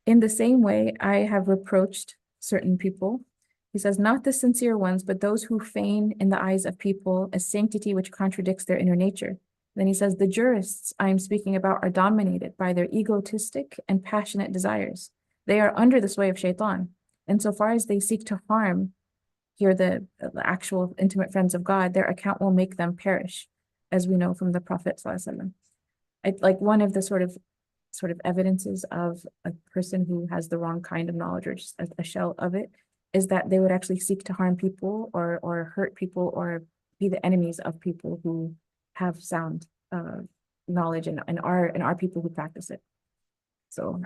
in the same way, I have reproached certain people. He says, not the sincere ones, but those who feign in the eyes of people a sanctity which contradicts their inner nature. Then he says, the jurists I am speaking about are dominated by their egotistic and passionate desires. They are under the sway of shaitan. And so far as they seek to harm here the actual intimate friends of God, their account will make them perish, as we know from the Prophet ﷺ. Like one of the sort of evidences of a person who has the wrong kind of knowledge or just a shell of it is that they would actually seek to harm people or hurt people or be the enemies of people who have sound knowledge and are people who practice it. So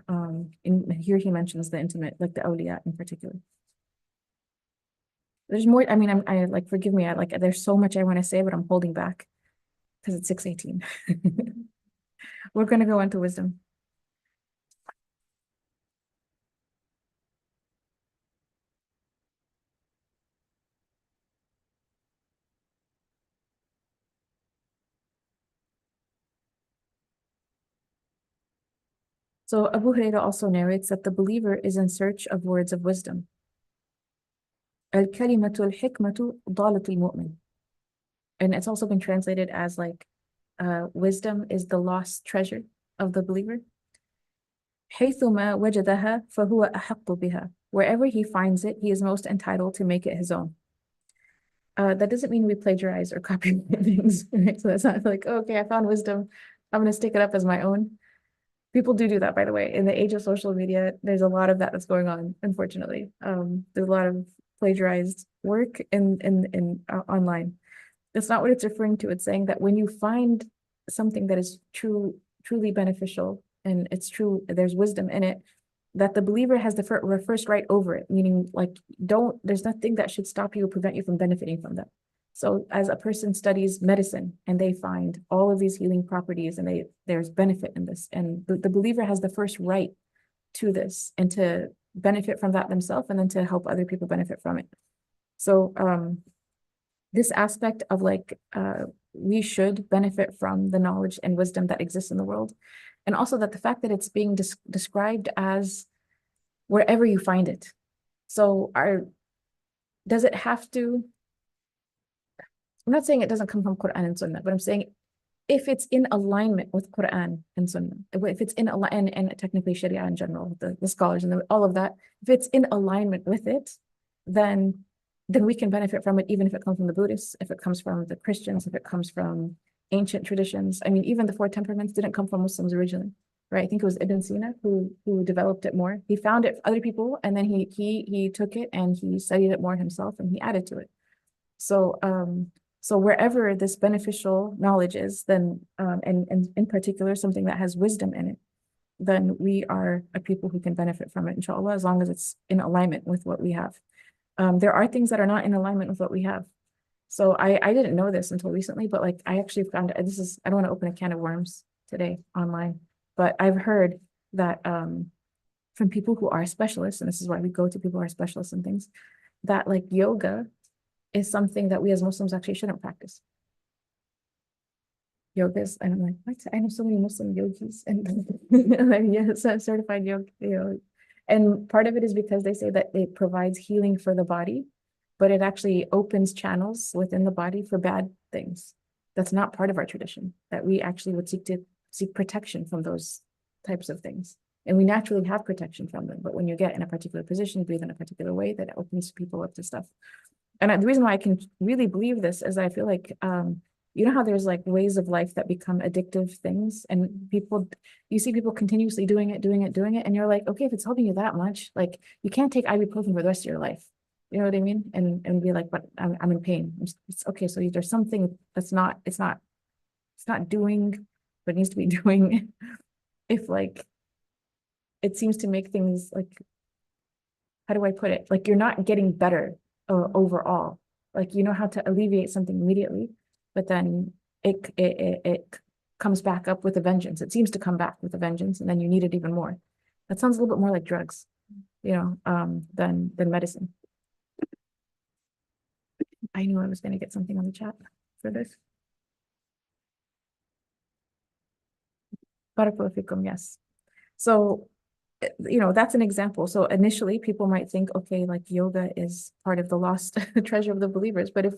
here he mentions the intimate, like the awliya in particular. There's more. I mean, I like, forgive me. There's so much I want to say, but I'm holding back because it's 6:18. We're going to go into wisdom. So Abu Hurairah also narrates that the believer is in search of words of wisdom. Al-kalimatu al-hikmatu dalatul mu'min. And it's also been translated as like, wisdom is the lost treasure of the believer. حيثما وجدها فهو أحق بها. Wherever he finds it, he is most entitled to make it his own. that doesn't mean we plagiarize or copy things, right? So that's not like, oh, okay, I found wisdom, I'm going to stick it up as my own. People do that, by the way. In the age of social media, there's a lot of that that's going on, unfortunately. There's a lot of plagiarized work in online. That's not what it's referring to. It's saying that when you find something that is truly beneficial and it's true, there's wisdom in it, that the believer has the first right over it, meaning like there's nothing that should stop you or prevent you from benefiting from them. So as a person studies medicine and they find all of these healing properties and there's benefit in this, and the believer has the first right to this and to benefit from that themselves and then to help other people benefit from it. So this aspect of like we should benefit from the knowledge and wisdom that exists in the world. And also that the fact that it's being described as wherever you find it. So does it have to, I'm not saying it doesn't come from Quran and Sunnah, but I'm saying if it's in alignment with Quran and Sunnah, if it's in alignment, and technically Sharia in general, the scholars and all of that, if it's in alignment with it, then we can benefit from it, even if it comes from the Buddhists, if it comes from the Christians, if it comes from ancient traditions. I mean, even the four temperaments didn't come from Muslims originally, right? I think it was Ibn Sina who developed it more. He found it for other people, and then he took it and he studied it more himself, and he added to it. So so wherever this beneficial knowledge is, then and in particular something that has wisdom in it, then we are a people who can benefit from it, inshallah, as long as it's in alignment with what we have. There are things that are not in alignment with what we have. So I didn't know this until recently, but like I actually found I don't want to open a can of worms today online, but I've heard that from people who are specialists, and this is why we go to people who are specialists in things, that like yoga is something that we as Muslims actually shouldn't practice. Yogas, and I'm like, what? I know so many Muslim yogis, and like, yes, certified yoga. And part of it is because they say that it provides healing for the body, but it actually opens channels within the body for bad things. That's not part of our tradition, that we actually would seek protection from those types of things. And we naturally have protection from them, but when you get in a particular position, breathe in a particular way, that opens people up to stuff. And the reason why I can really believe this is I feel like, you know how there's like ways of life that become addictive things, and you see people continuously doing it, and you're like, okay, if it's helping you that much, like you can't take ibuprofen for the rest of your life. You know what I mean? And be like, but I'm in pain. It's okay. So there's something that's it's not doing what it needs to be doing. If like, it seems to make things like, how do I put it? Like you're not getting better overall. Like you know how to alleviate something immediately, but then it comes back up with a vengeance. It seems to come back with a vengeance, and then you need it even more. That sounds a little bit more like drugs, you know, than medicine. I knew I was going to get something on the chat for this. Barakallahu fikum, yes. So, you know, that's an example. So initially people might think, okay, like yoga is part of the lost treasure of the believers. But if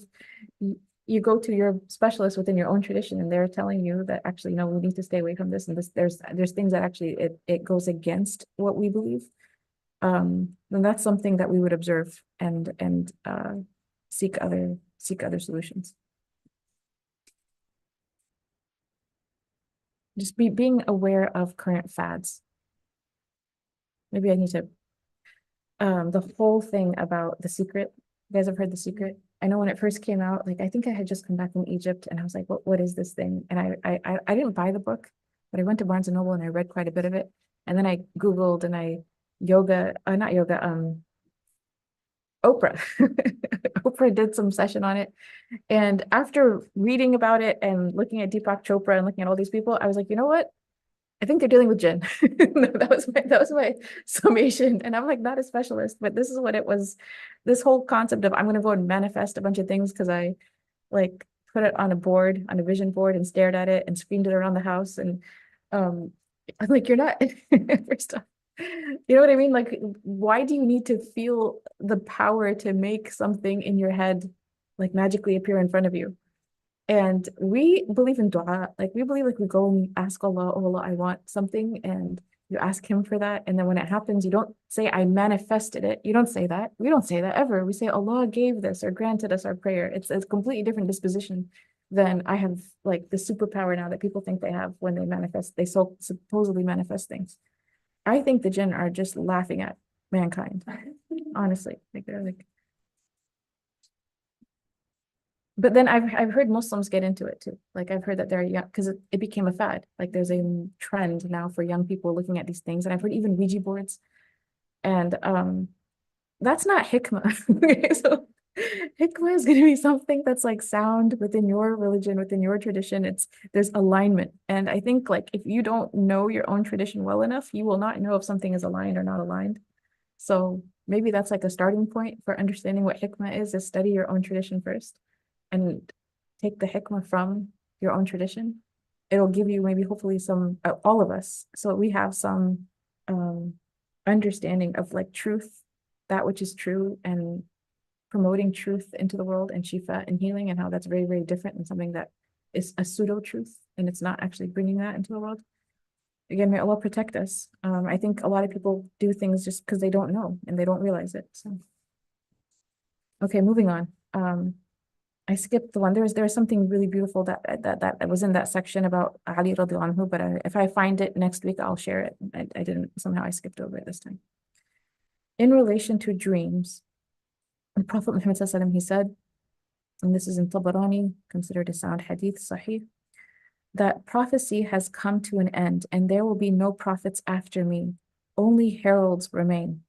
you go to your specialist within your own tradition and they're telling you that actually, no, we need to stay away from this, and this, there's things that actually it goes against what we believe, then that's something that we would observe and seek other solutions. Just being aware of current fads. Maybe I need to, the whole thing about The Secret. You guys have heard The Secret? I know when it first came out, like I think I had just come back from Egypt and I was like, what is this thing? And I didn't buy the book, but I went to Barnes and Noble and I read quite a bit of it. And then I Googled and Oprah. Oprah did some session on it. And after reading about it and looking at Deepak Chopra and looking at all these people, I was like, you know what? I think they're dealing with jinn. That was my summation. And I'm like not a specialist, but this is what it was. This whole concept of I'm going to go and manifest a bunch of things because I like put it on a vision board and stared at it and screamed it around the house. And I'm like, you're not first off, you know what I mean? Like, why do you need to feel the power to make something in your head like magically appear in front of you? And we believe in dua, like we believe like we go and ask Allah, oh Allah, I want something, and You ask him for that. And then when it happens, you don't say, I manifested it. You don't say that. We don't say that ever. We say, Allah gave this or granted us our prayer. It's a completely different disposition than I have like the superpower now that people think they have when they manifest, they supposedly manifest things. I think the jinn are just laughing at mankind, honestly. Like they're like, but then I've heard Muslims get into it too. Like I've heard that they're young because it became a fad. Like there's a trend now for young people looking at these things. And I've heard even Ouija boards. And that's not hikmah. So hikmah is going to be something that's like sound within your religion, within your tradition. There's alignment. And I think like if you don't know your own tradition well enough, you will not know if something is aligned or not aligned. So maybe that's like a starting point for understanding what hikmah is study your own tradition first and take the hikmah from your own tradition. It'll give you maybe hopefully some, all of us, so we have some understanding of like truth, that which is true, and promoting truth into the world and shifa and healing, and how that's very, very different than something that is a pseudo truth and it's not actually bringing that into the world. Again, may Allah protect us. I think a lot of people do things just because they don't know and they don't realize it. So, okay, moving on. I skipped the one. There was something really beautiful that was in that section about Ali radiallahu anhu, but if I find it next week, I'll share it. I didn't, somehow I skipped over it this time. In relation to dreams, the Prophet Muhammad sallallahu alaihi wasallam, he said, and this is in Tabarani, considered a sound hadith, sahih, that prophecy has come to an end, and there will be no prophets after me. Only heralds remain.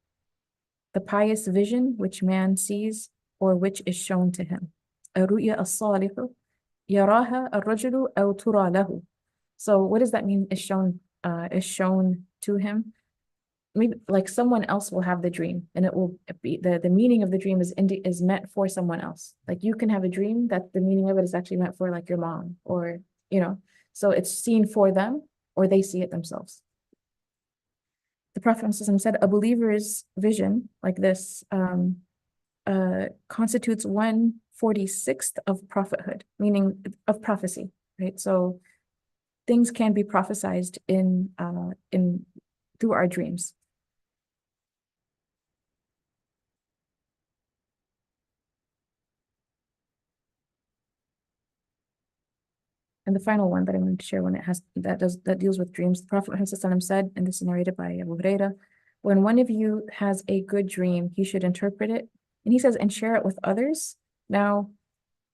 The pious vision which man sees, or which is shown to him. الرؤيا الصالح يراها الرجل أو ترى له. So what does that mean? Is shown to him? Maybe like someone else will have the dream, and it will be the meaning of the dream is meant for someone else. Like you can have a dream that the meaning of it is actually meant for like your mom, or so it's seen for them, or they see it themselves. The Prophet said a believer's vision like this constitutes 1/46 of prophethood, meaning of prophecy, right? So things can be prophesied in through our dreams. And the final one that I'm going to share, when that deals with dreams, the Prophet Muhammad said, and this is narrated by Abu Hurairah, when one of you has a good dream, he should interpret it, and he says, and share it with others. Now,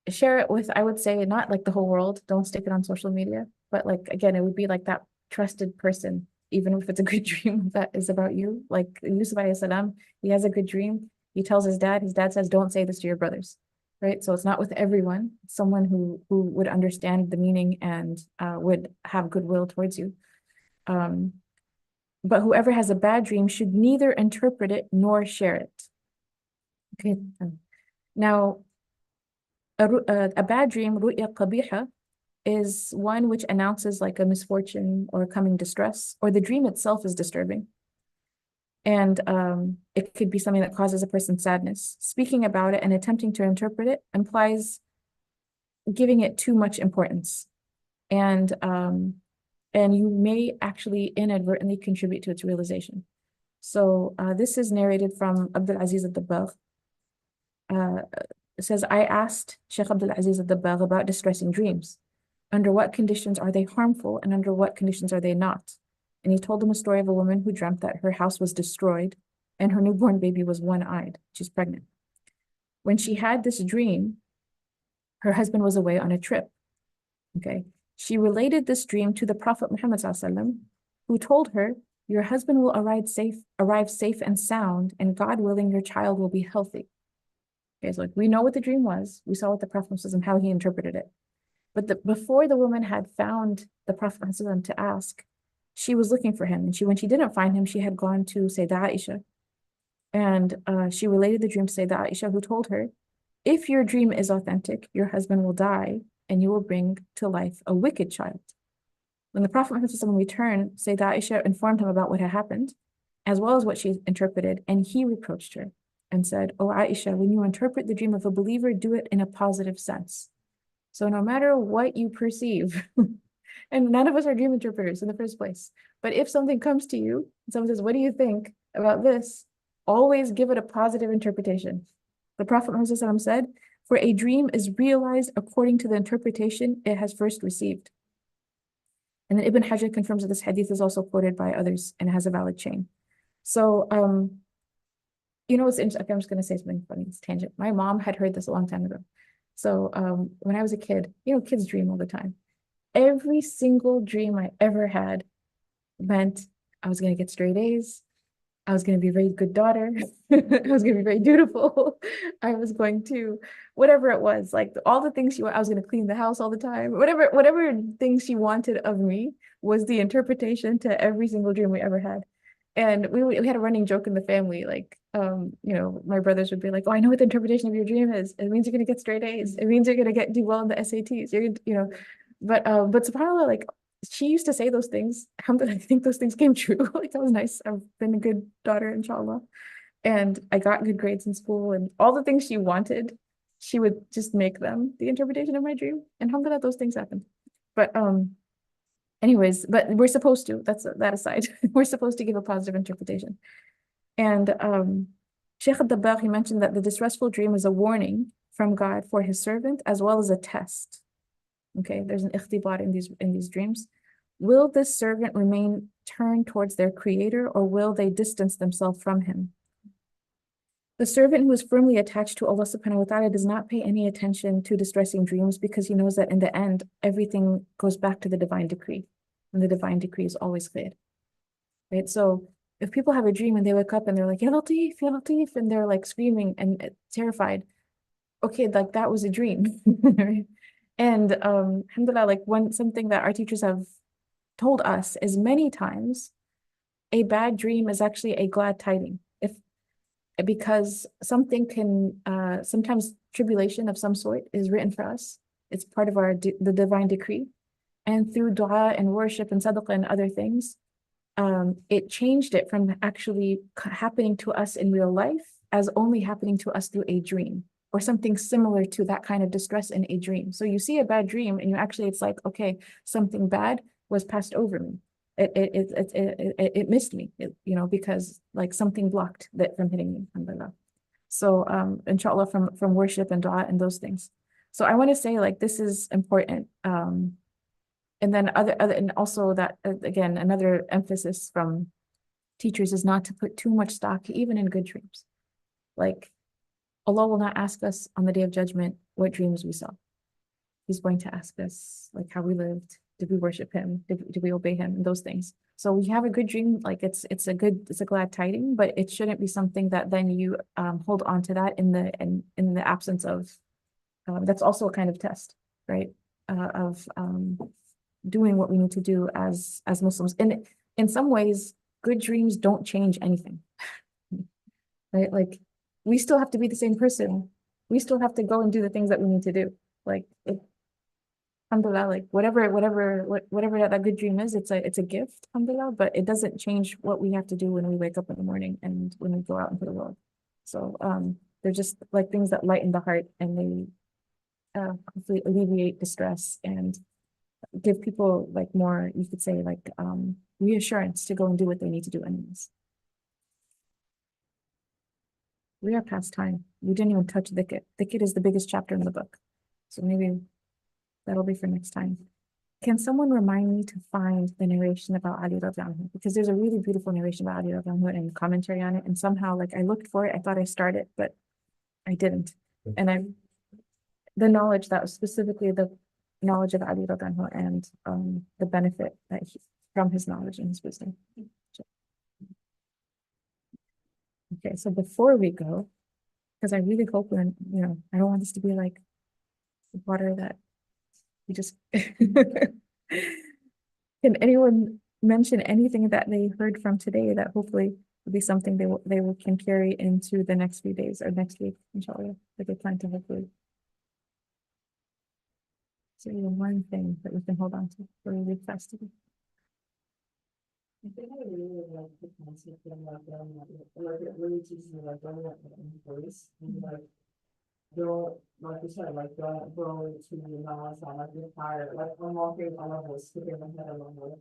share it with, I would say, not like the whole world. Don't stick it on social media, but like again, it would be like that trusted person, even if it's a good dream that is about you. Like Yusuf alayhi salam, he has a good dream. He tells his dad says, don't say this to your brothers. Right? So it's not with everyone. It's someone who would understand the meaning and would have goodwill towards you. But whoever has a bad dream should neither interpret it nor share it. Okay. Now, a bad dream, ru'ya qabiha, is one which announces like a misfortune or coming distress, or the dream itself is disturbing. And it could be something that causes a person sadness. Speaking about it and attempting to interpret it implies giving it too much importance. And you may actually inadvertently contribute to its realization. So this is narrated from Abdul Aziz al-Dabbagh. It says, I asked Shaykh Abdul Aziz al-Dabbagh about distressing dreams. Under what conditions are they harmful, and under what conditions are they not? And he told him a story of a woman who dreamt that her house was destroyed and her newborn baby was one-eyed. She's pregnant. When she had this dream, her husband was away on a trip. Okay. She related this dream to the Prophet Muhammad ﷺ, who told her, your husband will arrive safe and sound, and God willing, your child will be healthy. Okay, so we know what the dream was. We saw what the Prophet ﷺ, how he interpreted it. But before the woman had found the Prophet ﷺ to ask, she was looking for him. And when she didn't find him, she had gone to Sayyidah Aisha. And she related the dream to Sayyidah Aisha, who told her, if your dream is authentic, your husband will die and you will bring to life a wicked child. When the Prophet Muhammad returned, Sayyidah Aisha informed him about what had happened, as well as what she interpreted, and he reproached her and said, oh Aisha, when you interpret the dream of a believer, do it in a positive sense. So no matter what you perceive, And none of us are dream interpreters in the first place. But if something comes to you, and someone says, what do you think about this? Always give it a positive interpretation. The Prophet Muhammad said, for a dream is realized according to the interpretation it has first received. And then Ibn Hajar confirms that this hadith is also quoted by others and has a valid chain. So, you know, it's interesting. Okay, I'm just going to say something funny. It's tangent. My mom had heard this a long time ago. So, when I was a kid, you know, kids dream all the time. Every single dream I ever had meant I was going to get straight A's. I was going to be a very good daughter. I was going to be very dutiful. I was going to, whatever it was, like all the things I was going to clean the house all the time. Whatever things she wanted of me was the interpretation to every single dream we ever had. And we had a running joke in the family, like, you know, my brothers would be like, oh, I know what the interpretation of your dream is. It means you're going to get straight A's. It means you're going to do well in the SATs. You're, you know, but subhanAllah, like, she used to say those things. Alhamdulillah, I think those things came true. Like, that was nice. I've been a good daughter, inshallah. And I got good grades in school and all the things she wanted, she would just make them the interpretation of my dream. And alhamdulillah, those things happened. But anyways, but we're supposed to, that's that aside, we're supposed to give a positive interpretation. And Shaykh al-Dabbagh, he mentioned that the distressful dream is a warning from God for his servant as well as a test. Okay, there's an ikhtibar in these dreams. Will this servant remain turned towards their creator, or will they distance themselves from him? The servant who is firmly attached to Allah subhanahu wa ta'ala does not pay any attention to distressing dreams because he knows that in the end, everything goes back to the divine decree. And the divine decree is always khair. Right? So if people have a dream and they wake up and they're like, Ya Latif, Ya Latif, and they're like screaming and terrified, okay, like that was a dream. Right? And alhamdulillah, like something that our teachers have told us is many times a bad dream is actually a glad tiding. Because something can sometimes tribulation of some sort is written for us. It's part of the divine decree. And through dua and worship and sadaqah and other things, it changed it from actually happening to us in real life as only happening to us through a dream or something similar to that kind of distress in a dream. So you see a bad dream and it's like, okay, something bad was passed over me. It missed me, you know, because like something blocked that from hitting me, alhamdulillah. So inshallah, from worship and dua and those things. So I want to say like this is important. And then and also that again, another emphasis from teachers is not to put too much stock even in good dreams. Like Allah will not ask us on the Day of Judgment what dreams we saw. He's going to ask us like how we lived. Did we worship him? Did we obey him? And those things. So we have a good dream, like it's a glad tiding, but it shouldn't be something that then you hold on to that in the absence of that's also a kind of test, right? Of doing what we need to do as Muslims. And in some ways, good dreams don't change anything. Right? Like we still have to be the same person. We still have to go and do the things that we need to do. Like alhamdulillah, like whatever that good dream is, it's a gift, alhamdulillah, but it doesn't change what we have to do when we wake up in the morning and when we go out into the world. So they're just like things that lighten the heart and they hopefully alleviate distress and give people like more, you could say like reassurance to go and do what they need to do anyways. We are past time. We didn't even touch dhikr. Dhikr is the biggest chapter in the book. So maybe that'll be for next time. Can someone remind me to find the narration about Ali radiallahu anhu? Because there's a really beautiful narration about Ali radiallahu anhu and commentary on it. And somehow, like I looked for it, I thought I started, but I didn't. And the knowledge that was specifically the knowledge of Ali radiallahu anhu and the benefit that from his knowledge and his wisdom. Okay, so before we go, because I really hope I don't want this to be like water that we just can anyone mention anything that they heard from today that hopefully will be something they can carry into the next few days or next week, inshallah, that they plan to hopefully. So even one thing that we can hold on to for a week festival. I think I really like the concept of like it really teaches me like growing up in voice and like don't, like you said, like don't go to the marathon, like you're tired, like I'm walking on a level, skipping ahead of them, like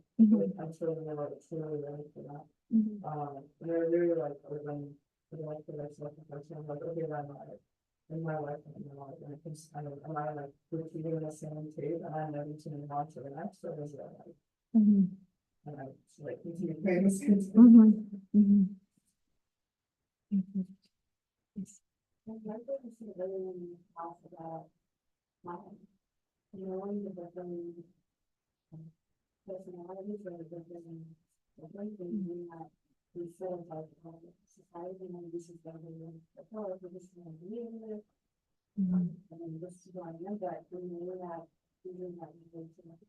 I'm sure they're like truly ready for that. And they're really like open, like the next like the person, like, okay, then like in my life and in my life, and I can, am I like repeating the same tape and I'm never to move on to the next, or is it like, and I just like continue playing the same tape? I'd like to see really talk about knowing the different personalities or the different things in that we feel like society and this is what we want to follow, this is what we live, and then this is what I know that we know that even that we go to like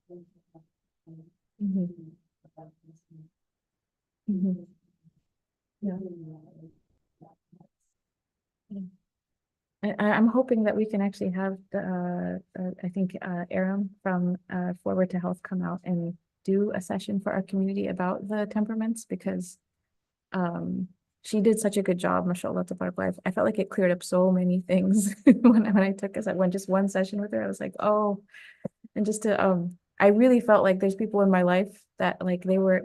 I'm hoping that we can actually have I think Aram from Forward to Health come out and do a session for our community about the temperaments, because she did such a good job, mashallah, tabarakallah. I felt like it cleared up so many things when I took us. I went just one session with her. I was like, oh, and just to I really felt like there's people in my life that like they were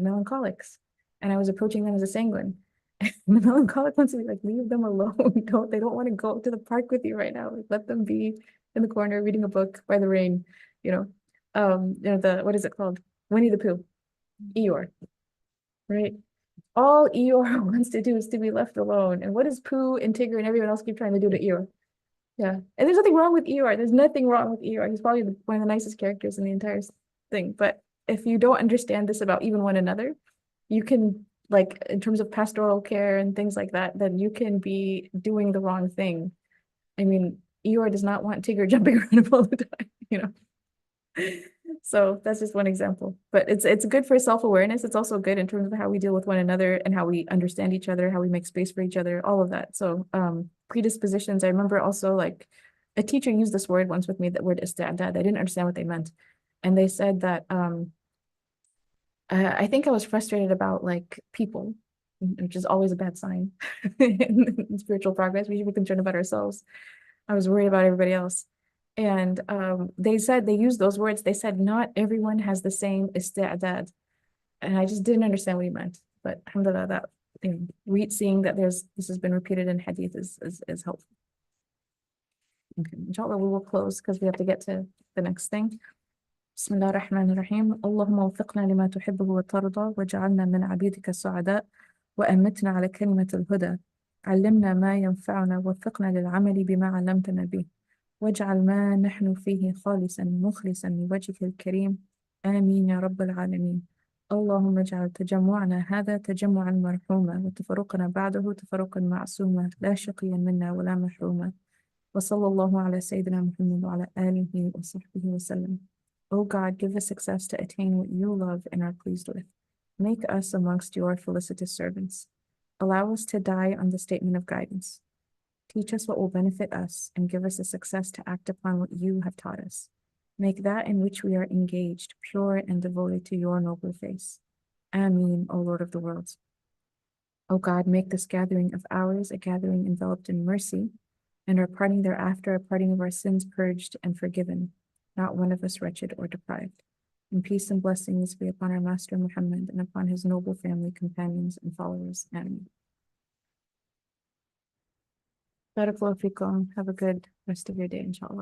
melancholics, and I was approaching them as a sanguine. And the melancholic ones would be like, leave them alone. They don't want to go to the park with you right now. Like, let them be in the corner reading a book by the rain, you know. The what is it called? Winnie the Pooh, Eeyore, right? All Eeyore wants to do is to be left alone. And what does Pooh and Tigger and everyone else keep trying to do to Eeyore? Yeah. And there's nothing wrong with Eeyore. There's nothing wrong with Eeyore. He's probably one of the nicest characters in the entire thing. But if you don't understand this about even one another, you can, like, in terms of pastoral care and things like that, then you can be doing the wrong thing. I mean, Eeyore does not want Tigger jumping around him all the time, you know. So that's just one example. But it's good for self-awareness. It's also good in terms of how we deal with one another and how we understand each other, how we make space for each other, all of that. So predispositions, I remember also like a teacher used this word once with me, that word ista'dad. I didn't understand what they meant. And they said that I think I was frustrated about like people, which is always a bad sign in spiritual progress. We should be concerned about ourselves. I was worried about everybody else. And they said, they used those words. They said, not everyone has the same ista'dad. And I just didn't understand what he meant. But alhamdulillah, that seeing that this has been repeated in hadith is helpful. Okay, inshallah, we will close because we have to get to the next thing. بسم الله الرحمن الرحيم اللهم وفقنا لما تحبه وترضى واجعلنا من عبيدك السعداء وأمتنا على كلمة الهدى علمنا ما ينفعنا ووفقنا للعمل بما علمتنا به واجعل ما نحن فيه خالصا مخلصا لوجهك الكريم آمين يا رب العالمين اللهم اجعل تجمعنا هذا تجمعا مرحوما وتفرقنا بعده تفرقا معصوما لا شقيا منا ولا محروما وصلى الله على سيدنا محمد وعلى آله وصحبه وسلم. O God, give us success to attain what you love and are pleased with. Make us amongst your felicitous servants. Allow us to die on the statement of guidance. Teach us what will benefit us and give us the success to act upon what you have taught us. Make that in which we are engaged pure and devoted to your noble face. Ameen, O Lord of the worlds. O God, make this gathering of ours a gathering enveloped in mercy, and our parting thereafter a parting of our sins purged and forgiven, not one of us wretched or deprived. And peace and blessings be upon our Master Muhammad and upon his noble family, companions, and followers. Ameen. Barakallahu fikum. Have a good rest of your day, inshallah.